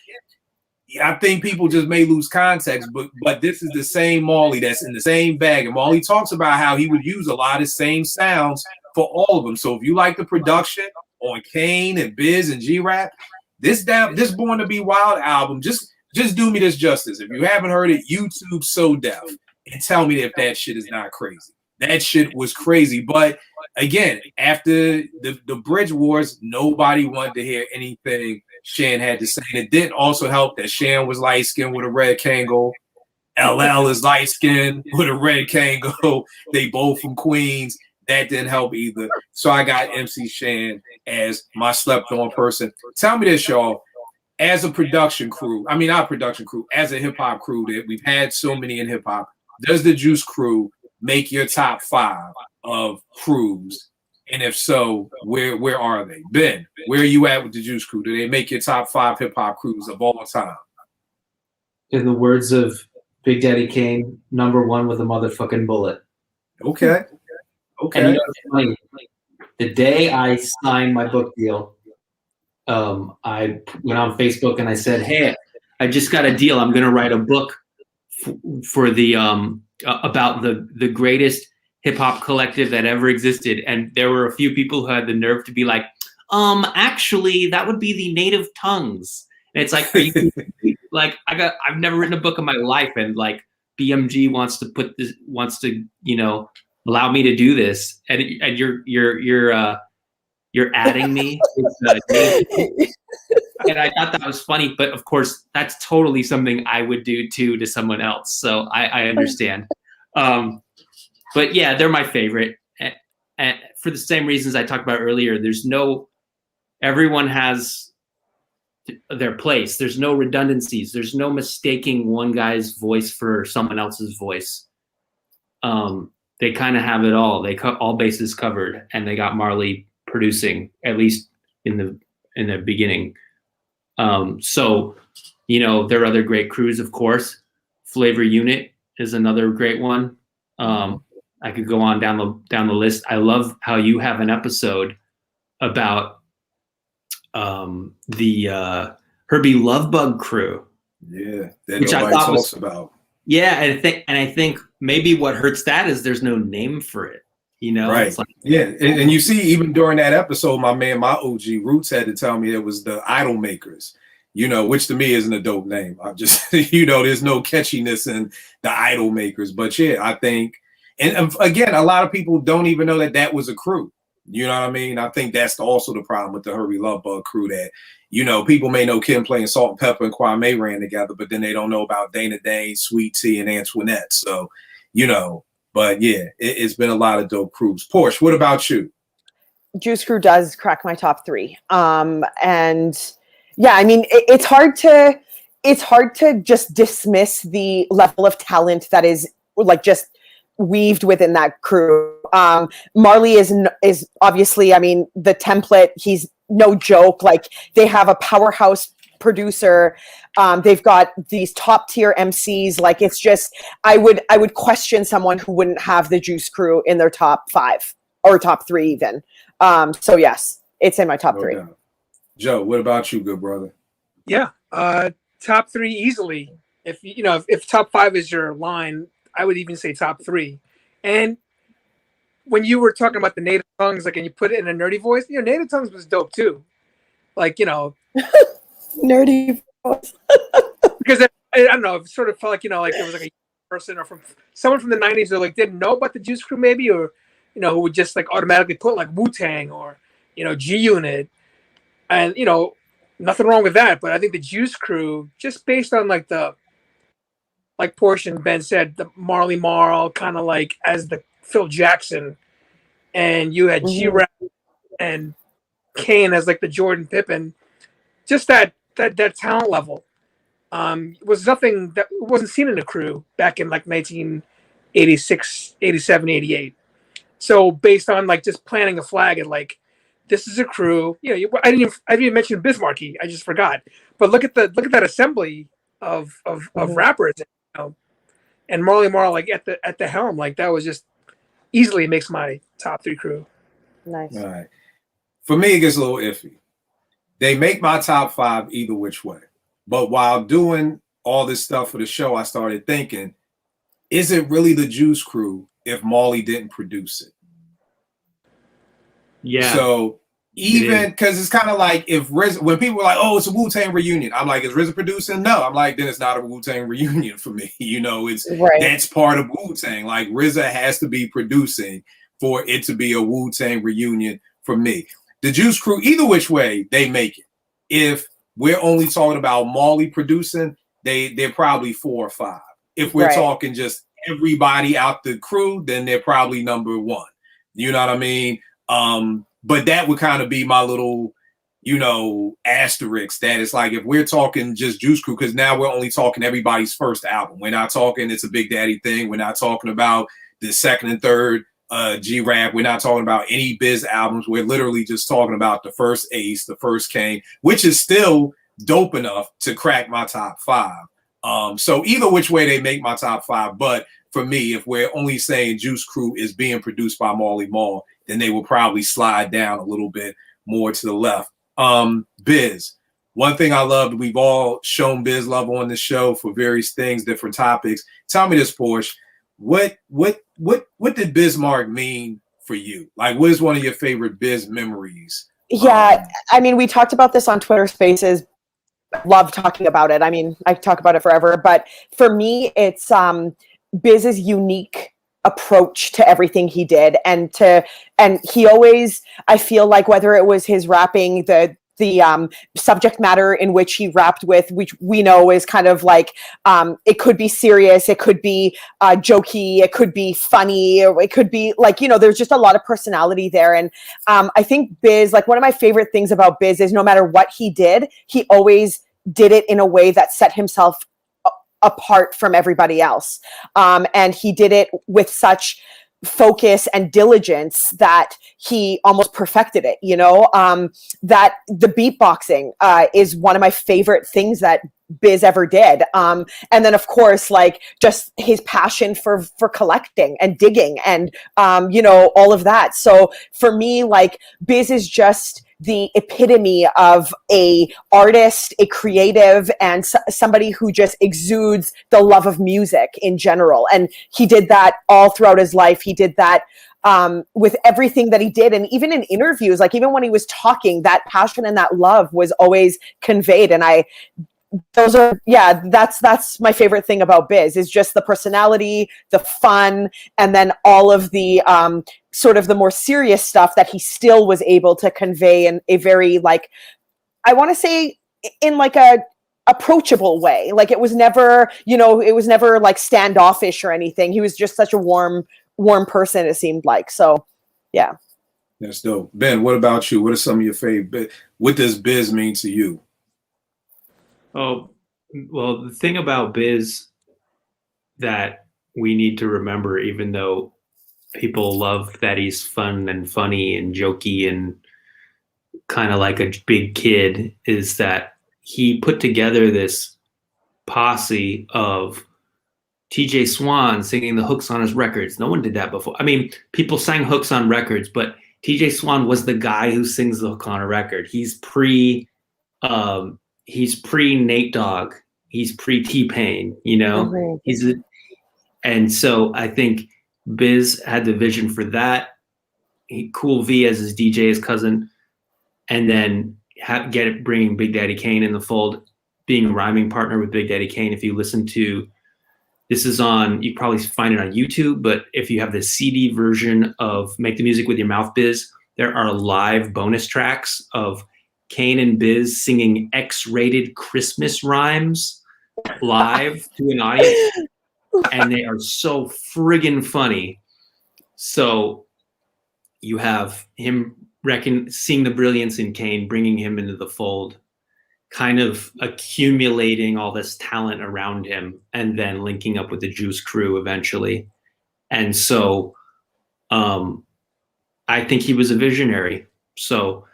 I think people just may lose context, but this is the same Marley that's in the same bag. And Marley talks about how he would use a lot of the same sounds for all of them. So if you like the production on Kane and Biz and G-Rap, this Born to Be Wild album, just do me this justice. If you haven't heard it, YouTube So Def and tell me if that shit is not crazy. That shit was crazy. But again, after the Bridge Wars, nobody wanted to hear anything Shan had to say. And it didn't also help that Shan was light-skinned with a red Kango. LL is light-skinned with a red Kango. They both from Queens. That didn't help either. So I got MC Shan as my slept-on person. Tell me this, y'all. As a production crew, I mean, not production crew, as a hip-hop crew that we've had so many in hip-hop, does the Juice Crew make your top 5 of crews? And if so, where are they? Ben, where are you at with the Juice Crew? Do they make your top 5 hip-hop crews of all time? In the words of Big Daddy Kane, #1 with a motherfucking bullet. Okay. And you know what's funny? The day I signed my book deal, I went on Facebook and I said, "Hey, I just got a deal. I'm going to write a book for the about the greatest hip hop collective that ever existed." And there were a few people who had the nerve to be like, actually, that would be the Native Tongues. And it's like, are you like, I've never written a book in my life, and like BMG wants to allow me to do this, and you're adding me. And I thought that was funny, but of course, that's totally something I would do too to someone else. So I understand. But yeah, they're my favorite. And for the same reasons I talked about earlier, everyone has their place. There's no redundancies. There's no mistaking one guy's voice for someone else's voice. They kind of have it all. They all bases covered, and they got Marley producing, at least in the beginning. So, there are other great crews, of course. Flavor Unit is another great one. I could go on down the list. I love how you have an episode about the Herbie Lovebug crew. Yeah, that which nobody I thought talks about. Yeah, and I think maybe what hurts that is there's no name for it. Right. It's like, yeah, and you see, even during that episode, my OG Roots had to tell me it was the Idol Makers, which to me isn't a dope name. I just, there's no catchiness in the Idol Makers. But yeah, I think, and again, a lot of people don't even know that was a crew. You know what I mean? I think that's also the problem with the Herbie Lovebug crew, that, people may know Kim playing Salt and Pepper and Kwame ran together, but then they don't know about Dana Dane, Sweet Tea, and Antoinette. So, but yeah, it's been a lot of dope crews. Porsche, what about you? Juice Crew does crack my top 3. And yeah, I mean, it's hard to just dismiss the level of talent that is like just weaved within that crew. Marley is obviously, I mean, the template, he's no joke. Like, they have a powerhouse producer. They've got these top tier MCs. Like, it's just, I would question someone who wouldn't have the Juice Crew in their top 5 or top 3 even. So yes, it's in my top 3. doubt. Joe, what about you, good brother? Yeah, top 3 easily. If top 5 is your line, I would even say top 3. And when you were talking about the Native Tongues, like, and you put it in a nerdy voice, Native Tongues was dope too. Like, Nerdy voice. because I don't know, it sort of felt like, like it was like a person or from someone from the 90s who like didn't know about the Juice Crew maybe, or who would just like automatically put like Wu-Tang or G Unit, and nothing wrong with that, but I think the Juice Crew, just based on like Porsche and Ben said, the Marley Marl kind of like as the Phil Jackson, and you had G-Rap and Kane as like the Jordan Pippen, just that talent level was nothing that wasn't seen in the crew back in like 1986, 87, 88. So based on like just planting a flag at like this is a crew. You know, I didn't even mention Bismarcky. I just forgot. But look at that assembly of rappers, you know, and Marley Marl like at the helm. Like that was just easily makes my top 3 crew. Nice. All right. For me, it gets a little iffy. They make my top 5 either which way. But while doing all this stuff for the show, I started thinking, is it really the Juice Crew if Marley didn't produce it? Yeah. So even because it's kind of like if RZA, when people were like, "Oh, it's a Wu-Tang reunion," I'm like, "Is RZA producing?" No, I'm like, then it's not a Wu-Tang reunion for me. You know, it's Right. that's part of Wu-Tang. Like RZA has to be producing for it to be a Wu-Tang reunion for me. The Juice Crew, either which way, they make it. If we're only talking about Marley producing, they're probably 4 or 5. If we're Right. talking just everybody out the crew, then they're probably number 1. You know what I mean? But that would kind of be my little, you know, asterisk that it's like if we're talking just Juice Crew, because now we're only talking everybody's first album. We're not talking it's a Big Daddy thing. We're not talking about the second and third G-Rap. We're not talking about any Biz albums. We're literally just talking about the first Ace, the first Kane, which is still dope enough to crack my top 5. So either which way they make my top 5, but for me, if we're only saying Juice Crew is being produced by Marley Marl, then they will probably slide down a little bit more to the left. Biz. One thing I loved, we've all shown Biz love on the show for various things, different topics. Tell me this, Porsche. What did Bismarck mean for you? Like, what is one of your favorite Biz memories? Yeah, I mean, we talked about this on Twitter Spaces. Love talking about it. I mean, I talk about it forever, but for me, it's Biz's unique approach to everything he did, and he always, I feel like whether it was his rapping, the subject matter in which he rapped with, which we know is kind of like it could be serious, it could be jokey, it could be funny, or it could be like, you know, there's just a lot of personality there. And I think Biz, like one of my favorite things about Biz is no matter what he did, he always did it in a way that set himself apart from everybody else. And he did it with such focus and diligence that he almost perfected it, you know. That the beatboxing is one of my favorite things that Biz ever did. And then of course, like just his passion for collecting and digging and you know, all of that. So for me, like Biz is just the epitome of a artist, a creative, and somebody who just exudes the love of music in general. And he did that all throughout his life. He did that with everything that he did. And even in interviews, like even when he was talking, that passion and that love was always conveyed. And that's my favorite thing about Biz, is just the personality, the fun, and then all of the sort of the more serious stuff that he still was able to convey in a very, like, I want to say in like a approachable way. Like it was never, you know, it was never like standoffish or anything. He was just such a warm person, it seemed like. So yeah. That's dope. Ben, what about you? What are some of your favorite? What does Biz mean to you? Oh, well, the thing about Biz that we need to remember, even though people love that he's fun and funny and jokey and kind of like a big kid, is that he put together this posse of TJ Swan singing the hooks on his records. No one did that before. I mean, people sang hooks on records, but TJ Swan was the guy who sings the hook on a record. He's pre Nate Dogg. He's pre T-Pain, you know. Mm-hmm. And so I think Biz had the vision for that. Cool V as his DJ, his cousin, and then bringing Big Daddy Kane in the fold, being a rhyming partner with Big Daddy Kane. If you listen to, this is on, you probably find it on YouTube, but if you have the CD version of Make the Music with Your Mouth Biz, there are live bonus tracks of Kane and Biz singing X-rated Christmas rhymes live to an audience, and they are so friggin' funny. So you have him seeing the brilliance in Kane, bringing him into the fold, kind of accumulating all this talent around him, and then linking up with the Juice Crew eventually. And so I think he was a visionary. So,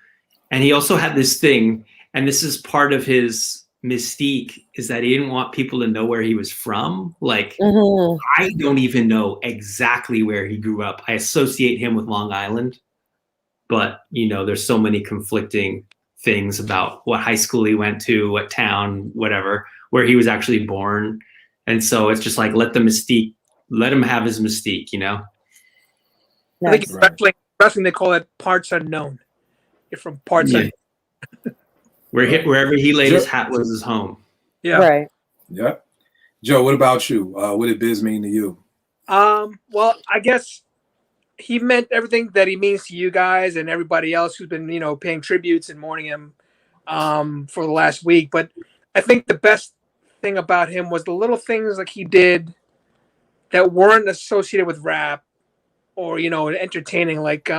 and he also had this thing, and this is part of his mystique, is that he didn't want people to know where he was from. Like, Mhm. I don't even know exactly where he grew up. I associate him with Long Island, but you know, there's so many conflicting things about what high school he went to, what town, whatever, where he was actually born. And so it's just like, let him have his mystique, you know? I think Nice. wrestling, they call it parts unknown. You're from parts Yeah. unknown. Wherever he laid his hat was his home. Yeah. Right. Yeah. Joe, what about you? What did Biz mean to you? Well, I guess he meant everything that he means to you guys and everybody else who's been, paying tributes and mourning him for the last week. But I think the best thing about him was the little things like he did that weren't associated with rap or, entertaining. Like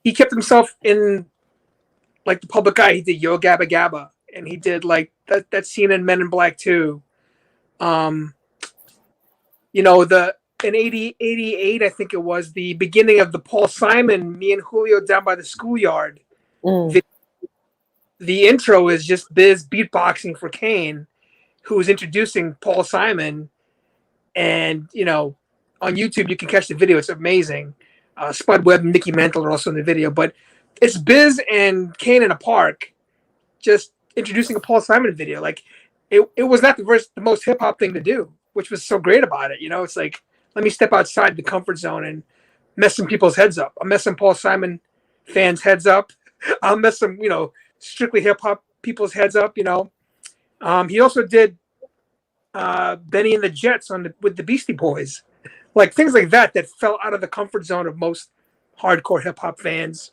he kept himself in like the public eye. He did Yo Gabba Gabba, and he did like that scene in Men in Black 2. In 88, I think it was the beginning of the Paul Simon, Me and Julio Down by the Schoolyard. Mm. The intro is just Biz beatboxing for Kane, who is introducing Paul Simon. And, on YouTube, you can catch the video. It's amazing. Spud Webb and Nicky Mantle are also in the video. But it's Biz and Kane in a park just introducing a Paul Simon video. Like, it was not the most hip-hop thing to do, which was so great about it. It's like, let me step outside the comfort zone and mess some people's heads up. I'll mess some Paul Simon fans' heads up. I'll mess some, strictly hip hop people's heads up. He also did Benny and the Jets with the Beastie Boys, like things like that fell out of the comfort zone of most hardcore hip hop fans.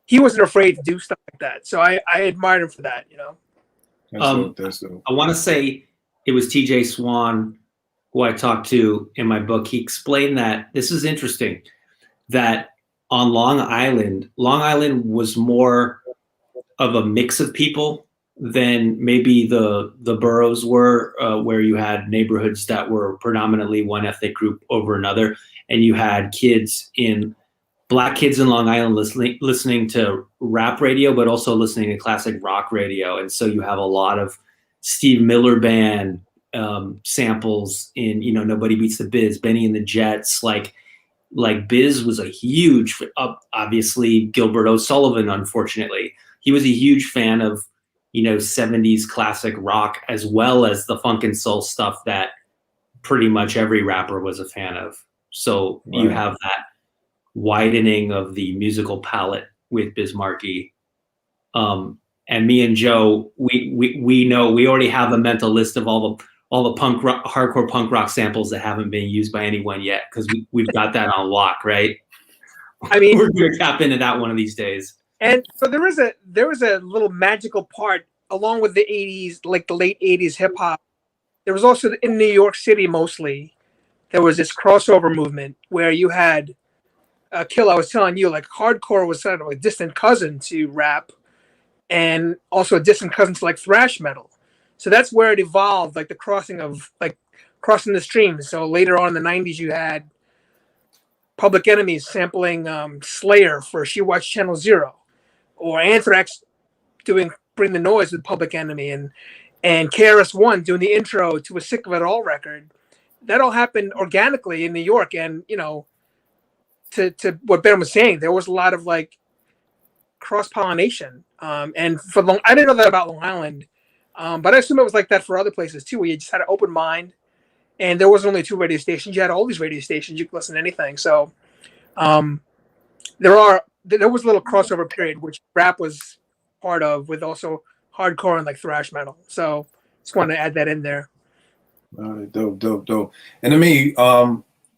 He wasn't afraid to do stuff like that, so I admired him for that. I want to say it was TJ Swan who I talked to in my book. He explained that this is interesting, that on Long Island was more of a mix of people than maybe the boroughs were, where you had neighborhoods that were predominantly one ethnic group over another, and you had black kids in Long Island listening to rap radio, but also listening to classic rock radio. And so you have a lot of Steve Miller Band samples in, Nobody Beats the Biz, Benny and the Jets. Like Biz was a huge, obviously Gilbert O'Sullivan, unfortunately. He was a huge fan of, 70s classic rock, as well as the funk and soul stuff that pretty much every rapper was a fan of. So You have that widening of the musical palette with Biz Markie. And me and Joe, we know, we already have a mental list of all the hardcore punk rock samples that haven't been used by anyone yet, because we've got that on lock, right? I mean, we're gonna tap into that one of these days. And so there was a little magical part along with the 80s, like the late 80s hip hop. There was also in New York City mostly, there was this crossover movement where you had Kill. I was telling you, like hardcore was sort of a distant cousin to rap, and also a distant cousin to like thrash metal. So that's where it evolved, like the crossing the streams. So later on in the 90s, you had Public Enemy sampling Slayer for She Watched Channel Zero, or Anthrax doing Bring the Noise with Public Enemy, and KRS-One doing the intro to a Sick of It All record. That all happened organically in New York. And, to what Ben was saying, there was a lot of like cross-pollination. And I didn't know that about Long Island. But I assume it was like that for other places too, where you just had an open mind, and there wasn't only 2 radio stations. You had all these radio stations. You could listen to anything. So there was a little crossover period, which rap was part of, with also hardcore and like thrash metal. So just wanted to add that in there. Dope. And to me,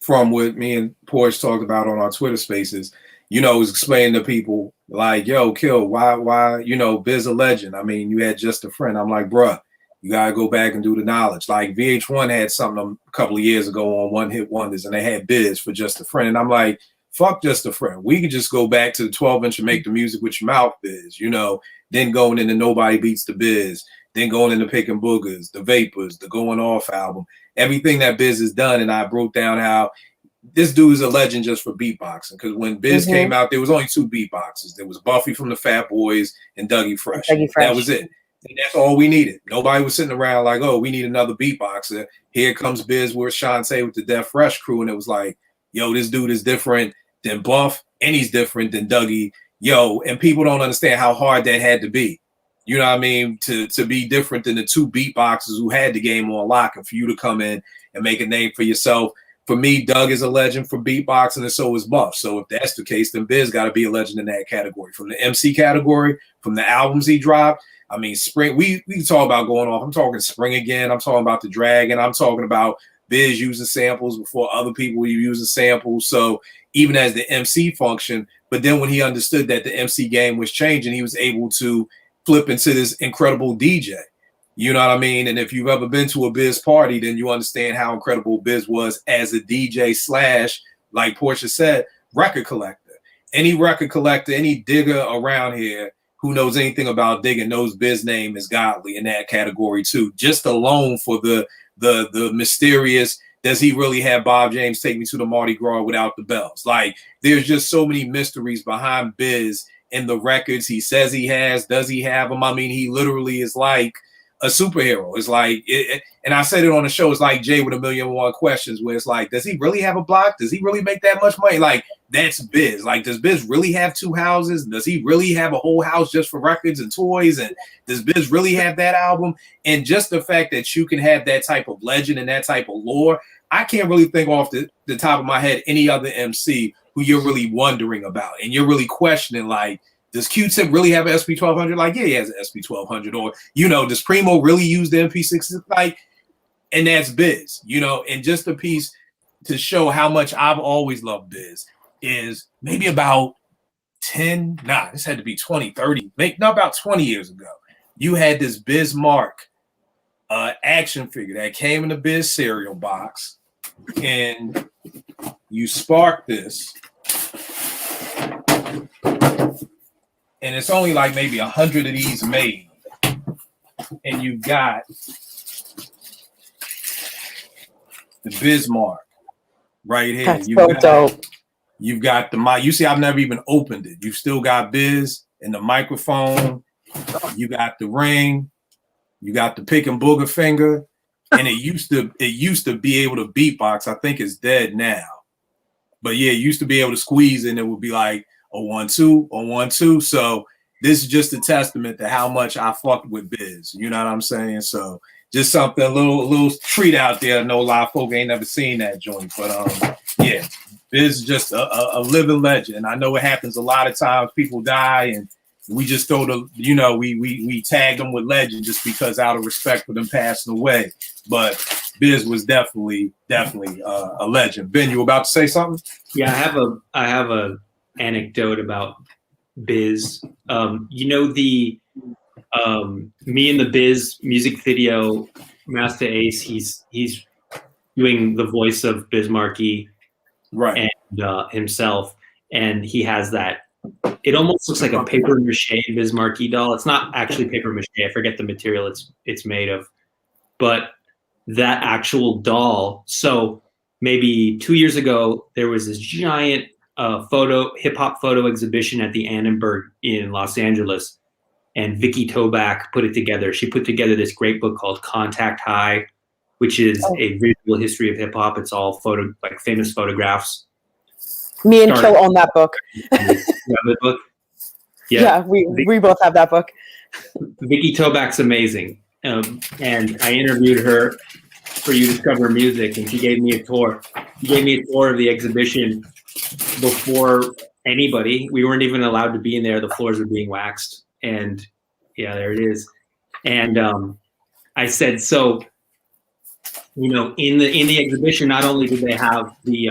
from what me and Porsche talked about on our Twitter spaces, was explaining to people like, yo, Kill, why, Biz a legend. I mean, you had Just a Friend. I'm like, bruh, you gotta go back and do the knowledge. Like VH1 had something a couple of years ago on One Hit Wonders, and they had Biz for Just a Friend. And I'm like, fuck Just a Friend. We could just go back to the 12-inch and make the music with your mouth, Biz, then going into Nobody Beats the Biz, then going into Picking Boogers, the Vapors, the Going Off album, everything that Biz has done. And I broke down how this dude is a legend just for beatboxing. Because when Biz came out, there was only 2 beatboxers. There was Buffy from the Fat Boys and Dougie Fresh. That was it. And that's all we needed. Nobody was sitting around like, oh, we need another beatboxer. Here comes Biz with Shantae with the Def Fresh crew. And it was like, yo, this dude is different than Buff, and he's different than Dougie. Yo, and people don't understand how hard that had to be. You know what I mean? To be different than the 2 beatboxers who had the game on lock, and for you to come in and make a name for yourself. For me, Doug is a legend for beatboxing, and so is Buff. So if that's the case, then Biz got to be a legend in that category. From the MC category, from the albums he dropped, I mean, Spring, we can talk about going off. I'm talking Spring Again. I'm talking about The Dragon. I'm talking about Biz using samples before other people were using samples. So even as the MC function, but then when he understood that the MC game was changing, he was able to flip into this incredible DJ. You know what I mean? And if you've ever been to a Biz party, then you understand how incredible Biz was as a DJ / like Portia said, record collector. Any record collector, any digger around here who knows anything about digging knows Biz name is godly in that category too. Just alone for the mysterious, does he really have Bob James Take Me to the Mardi Gras without the bells? Like, there's just so many mysteries behind Biz in the records he says he has. Does he have them? I mean, he literally is like a superhero. It's like, and I said it on the show, it's like Jay with $1,000,001 questions, where it's like, does he really have a block? Does he really make that much money? Like, that's Biz. Like, does Biz really have 2 houses? Does he really have a whole house just for records and toys? And does Biz really have that album? And just the fact that you can have that type of legend and that type of lore, I can't really think off the top of my head any other MC who you're really wondering about and you're really questioning, like, does Q-Tip really have an SP1200? Like, yeah, he has an SP1200. Or, you know, does Primo really use the MP6? Like, and that's Biz, you know. And just a piece to show how much I've always loved Biz is maybe about 10, this had to be 20, 30, about 20 years ago. You had this Bismarck action figure that came in the Biz cereal box, and you spark this, and it's only like maybe 100 of these made, and you got the Bismarck right here. That's so dope. You've got the mic. You see, I've never even opened it. You've still got Biz and the microphone. You got the ring. You got the pick and booger finger. And it used to be able to beatbox. I think it's dead now. But yeah, it used to be able to squeeze and it would be like a 1-2 or 1-2. So this is just a testament to how much I fucked with Biz. You know what I'm saying? So just something, a little treat out there. I know a lot of folk ain't never seen that joint, but yeah, Biz is just a living legend. I know it happens a lot of times. People die and we just throw we tag them with legend just because out of respect for them passing away. But Biz was definitely a legend. Ben, you about to say something? Yeah, I have a anecdote about Biz. You know, the Me and the Biz music video, Master Ace, he's doing the voice of Biz Markie, right, and himself, and he has that. It almost looks like a paper mache Biz Markie doll. It's not actually paper mache. I forget the material it's made of, but that actual doll. So maybe 2 years ago, there was this giant hip hop photo exhibition at the Annenberg in Los Angeles, and Vicky Toback put it together. She put together this great book called Contact High, which is a visual history of hip hop. It's all famous photographs. Me and Kill own that book. You have the book? Yeah, we both have that book. Vicky Toback's amazing. And I interviewed her for You Discover Music, and she gave me a tour. She gave me a tour of the exhibition before anybody. We weren't even allowed to be in there. The floors were being waxed. And yeah, there it is. And I said, so, you know, in the exhibition, not only did they have the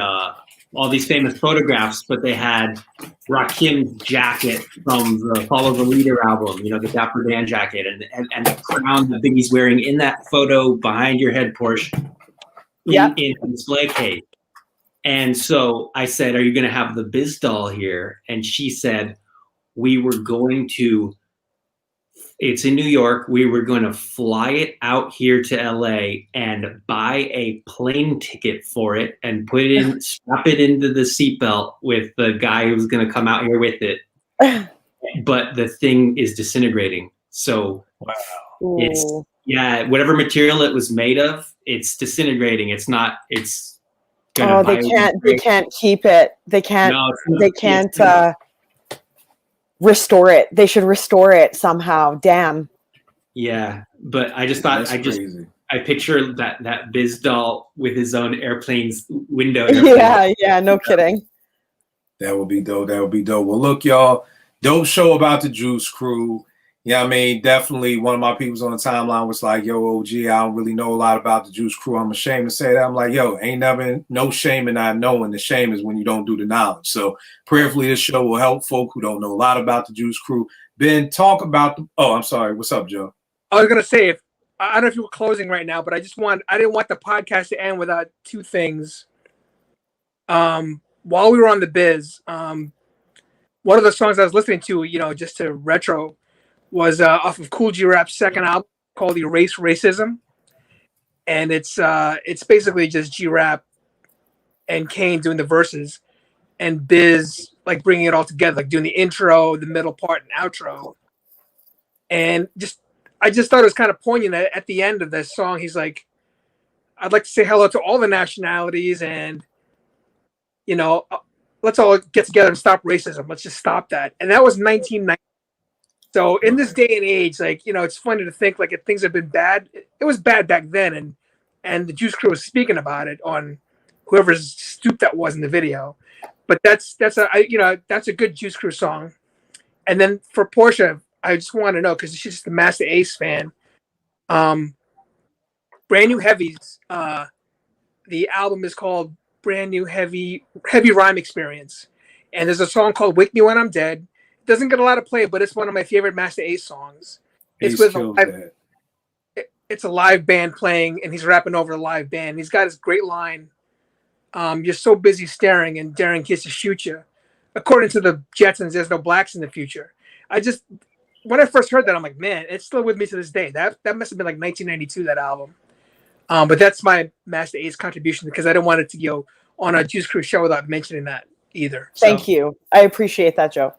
all these famous photographs, but they had Rakim's jacket from the Follow the Leader album, you know, the Dapper Dan jacket, and the crown that Biggie's wearing in that photo behind your head, Porsche, in the display case. And so I said, are you going to have the Biz doll here? And she said, we were going to It's in New York. We were going to fly it out here to LA and buy a plane ticket for it and put it in, strap it into the seatbelt with the guy who's going to come out here with it. But the thing is disintegrating. So it's, Ooh. yeah, whatever material it was made of, it's disintegrating. It's not, it's gonna Oh, they can't keep it. They can't, No, it's not. they can't restore it. They should restore it somehow. Damn. Yeah, but I just thought, That's crazy. I picture that Biz doll with his own airplane's window. Yeah, no kidding. That would be dope. That would be dope. Well, look, y'all, dope show about the Juice Crew. Yeah, I mean, definitely one of my peoples on the timeline was like, yo, OG, I don't really know a lot about the Juice Crew. I'm ashamed to say that. I'm like, yo, ain't never no shame in not knowing. The shame is when you don't do the knowledge. So prayerfully, this show will help folk who don't know a lot about the Juice Crew. Ben, talk about the, oh, I'm sorry. What's up, Joe? I was gonna say, I don't know if you were closing right now, but I didn't want the podcast to end without two things. While we were on the biz, one of the songs I was listening to, just to retro, was off of Kool G Rap's second album called Erase Racism. And it's basically just G Rap and Kane doing the verses and Biz like bringing it all together, like doing the intro, the middle part, and outro. And I just thought it was kind of poignant that at the end of this song, he's like, I'd like to say hello to all the nationalities and, let's all get together and stop racism. Let's just stop that. And that was 1990. So in this day and age, it's funny to think like if things have been bad, it was bad back then. And the Juice Crew was speaking about it on whoever's stoop that was in the video. But that's a good Juice Crew song. And then for Portia, I just want to know, because she's just a Masta Ace fan. Brand New Heavies, the album is called Brand New Heavy Rhyme Experience. And there's a song called Wake Me When I'm Dead. It doesn't get a lot of play, but it's one of my favorite Masta Ace songs. It's it's a live band playing, and he's rapping over the live band. He's got his great line, you're so busy staring and daring kids to shoot you. According to the Jetsons, there's no blacks in the future. When I first heard that, I'm like, man, it's still with me to this day. That must have been like 1992, that album. But that's my Masta Ace contribution, because I didn't want it to go on a Juice Crew show without mentioning that either. Thank you. I appreciate that, Joe.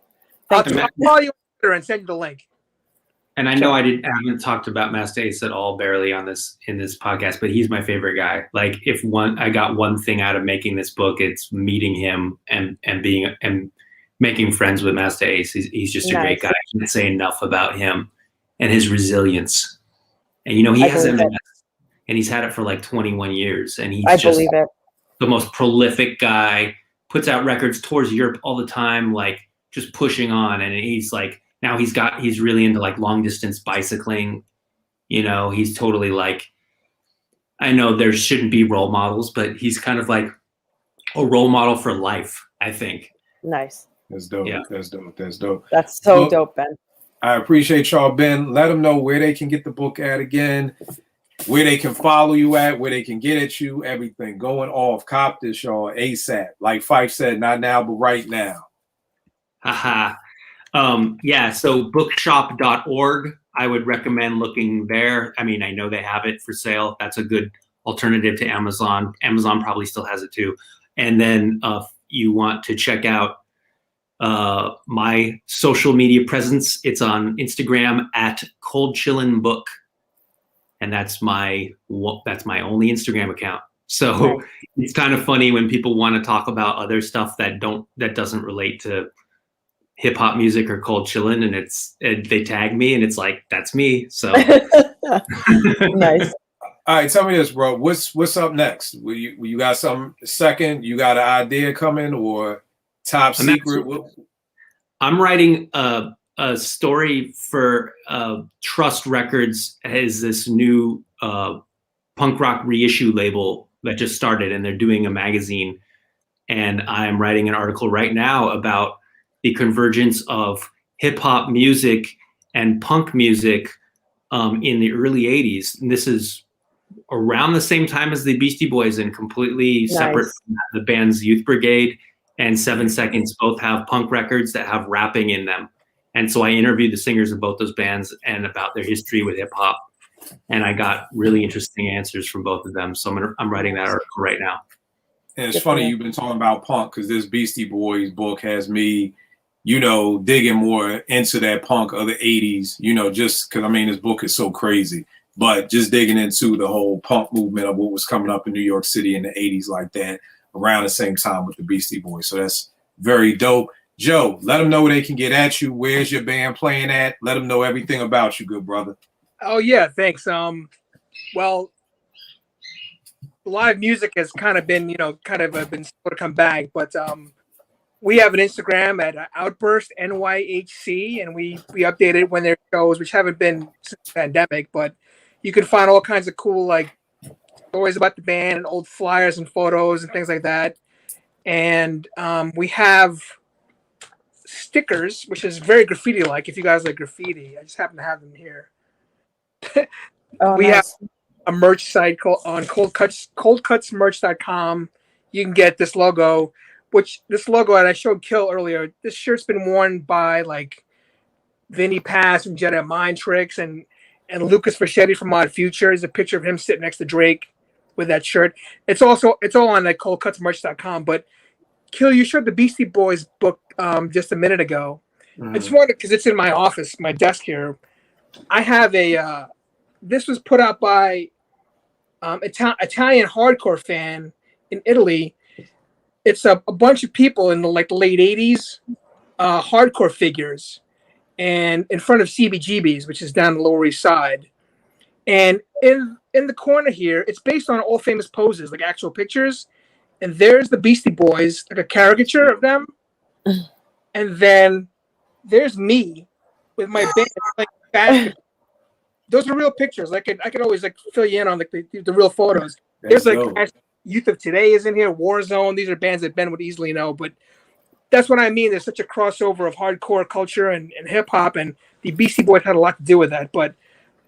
I'll call you later and send you the link. And I know I haven't talked about Masta Ace at all, barely in this podcast, but he's my favorite guy. Like, if I got one thing out of making this book, it's meeting him and making friends with Masta Ace. He's just a great guy. I can't say enough about him and his resilience. And he has MS, and he's had it for like 21 years, and he's just the most prolific guy. Puts out records, tours Europe all the time, like just pushing on. And he's like, now he's really into like long distance bicycling. He's totally like, I know there shouldn't be role models, but he's kind of like a role model for life, I think. Nice. That's dope. Yeah. That's dope. That's dope. That's so dope, Ben. I appreciate y'all, Ben. Let them know where they can get the book at again, where they can follow you at, where they can get at you, everything. Going off. Cop this, y'all, ASAP. Like Fife said, not now, but right now. Haha. So bookshop.org, I would recommend looking there. I mean, I know they have it for sale. That's a good alternative to Amazon. Amazon probably still has it too. And then if you want to check out my social media presence, it's on Instagram at Cold Chillin' Book. And that's my only Instagram account. So it's kind of funny when people want to talk about other stuff that doesn't relate to hip hop music or Cold Chillin', and they tag me, and it's like, that's me. So Nice. All right, tell me this, bro. What's up next? You got something second? You got an idea coming, or top secret? I'm writing a story for Trust Records. Has this new punk rock reissue label that just started, and they're doing a magazine. And I'm writing an article right now about the convergence of hip hop music and punk music in the early 80s. And this is around the same time as the Beastie Boys, and completely separate from the band's Youth Brigade and 7 Seconds both have punk records that have rapping in them. And so I interviewed the singers of both those bands and about their history with hip hop. And I got really interesting answers from both of them. So I'm writing that article right now. And it's funny you've been talking about punk because this Beastie Boys book has me, you know, digging more into that punk of the 80s, you know, just because, I mean, this book is so crazy. But just digging into the whole punk movement of what was coming up in New York City in the 80s like that around the same time with the Beastie Boys. So that's very dope. Joe, let them know where they can get at you. Where's your band playing at? Let them know everything about you, good brother. Oh yeah, thanks. Well, live music has kind of been, been slow to come back, but we have an Instagram at Outburst NYHC, and we update it when there shows, which haven't been since the pandemic, but you can find all kinds of cool like stories about the band and old flyers and photos and things like that. And we have stickers, which is very graffiti-like. If you guys like graffiti, I just happen to have them here. We have a merch site on coldcutsmerch.com. You can get this logo, and I showed Kill earlier. This shirt's been worn by like Vinny Paz from Jedi Mind Tricks and Lucas Verchetti from Odd Future. There's a picture of him sitting next to Drake with that shirt. It's all on like coldcutsmerch.com. But Kill, you showed the Beastie Boys book just a minute ago. I just wanted, because it's in my office, my desk here. I have this was put out by Italian hardcore fan in Italy. It's a bunch of people in the late 80s, hardcore figures, and in front of CBGB's, which is down the Lower East Side. And in the corner here, it's based on all famous poses, like actual pictures. And there's the Beastie Boys, like a caricature of them. And then there's me with my band, like basketball. Those are real pictures. I could always like fill you in on like the real photos. There's like Youth of Today is in here, Warzone. These are bands that Ben would easily know, but that's what I mean. There's such a crossover of hardcore culture and hip hop, and the Beastie Boys had a lot to do with that. But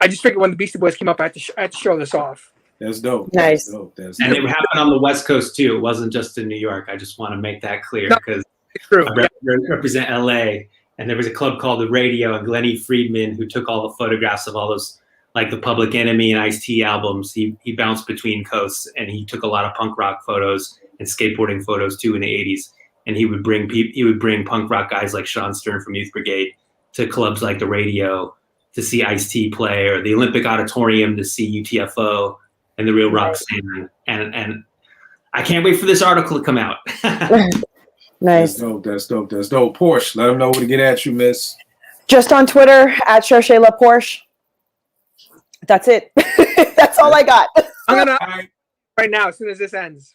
I just figured when the Beastie Boys came up, I had to show this off. That's dope. Nice. That's dope. That's And dope. it happened on the West Coast too. It wasn't just in New York. I just want to make that clear because True. I represent LA, and there was a club called The Radio, and Glennie Friedman, who took all the photographs of all those, like the Public Enemy and Ice-T albums. He bounced between coasts, and he took a lot of punk rock photos and skateboarding photos too in the 80s. And he would bring punk rock guys like Sean Stern from Youth Brigade to clubs like The Radio to see Ice-T play, or the Olympic Auditorium to see UTFO and the Real Rock Scene. And I can't wait for this article to come out. Nice. That's dope. That's dope. That's dope. Porsche, let them know where to get at you, miss. Just on Twitter at Cherchez La Porsche. That's it. That's all I got. I'm gonna All right. right now as soon as this ends.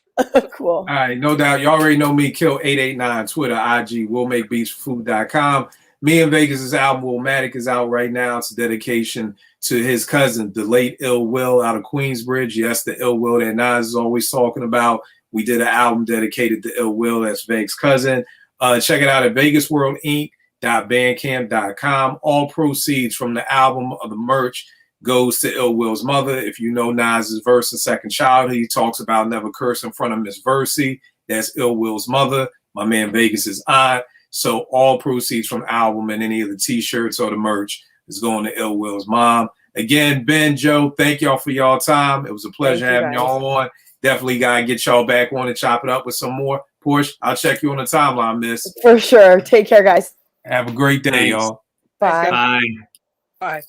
Cool. All right, no doubt. You already know me, Kill889, Twitter, IG, willmakebeatsforfood.com. Me and Vegas' album, Willmatic, is out right now. It's a dedication to his cousin, the late Ill Will out of Queensbridge. Yes, the Ill Will that Nas is always talking about. We did an album dedicated to Ill Will. That's Vegas' cousin. Check it out at vegasworldinc.bandcamp.com. All proceeds from the album or the merch goes to Ill Will's mother. If you know Nas's verse in Second Childhood, he talks about never curse in front of Miss Versi. That's Ill Will's mother. My man Vegas' aunt. So all proceeds from album and any of the t-shirts or the merch is going to Ill Will's mom. Again, Ben, Joe, thank y'all for y'all time. It was a pleasure having y'all on. Definitely got to get y'all back on and chop it up with some more. Porsche, I'll check you on the timeline, miss. For sure. Take care, guys. Have a great day, y'all. Bye. Bye. Bye.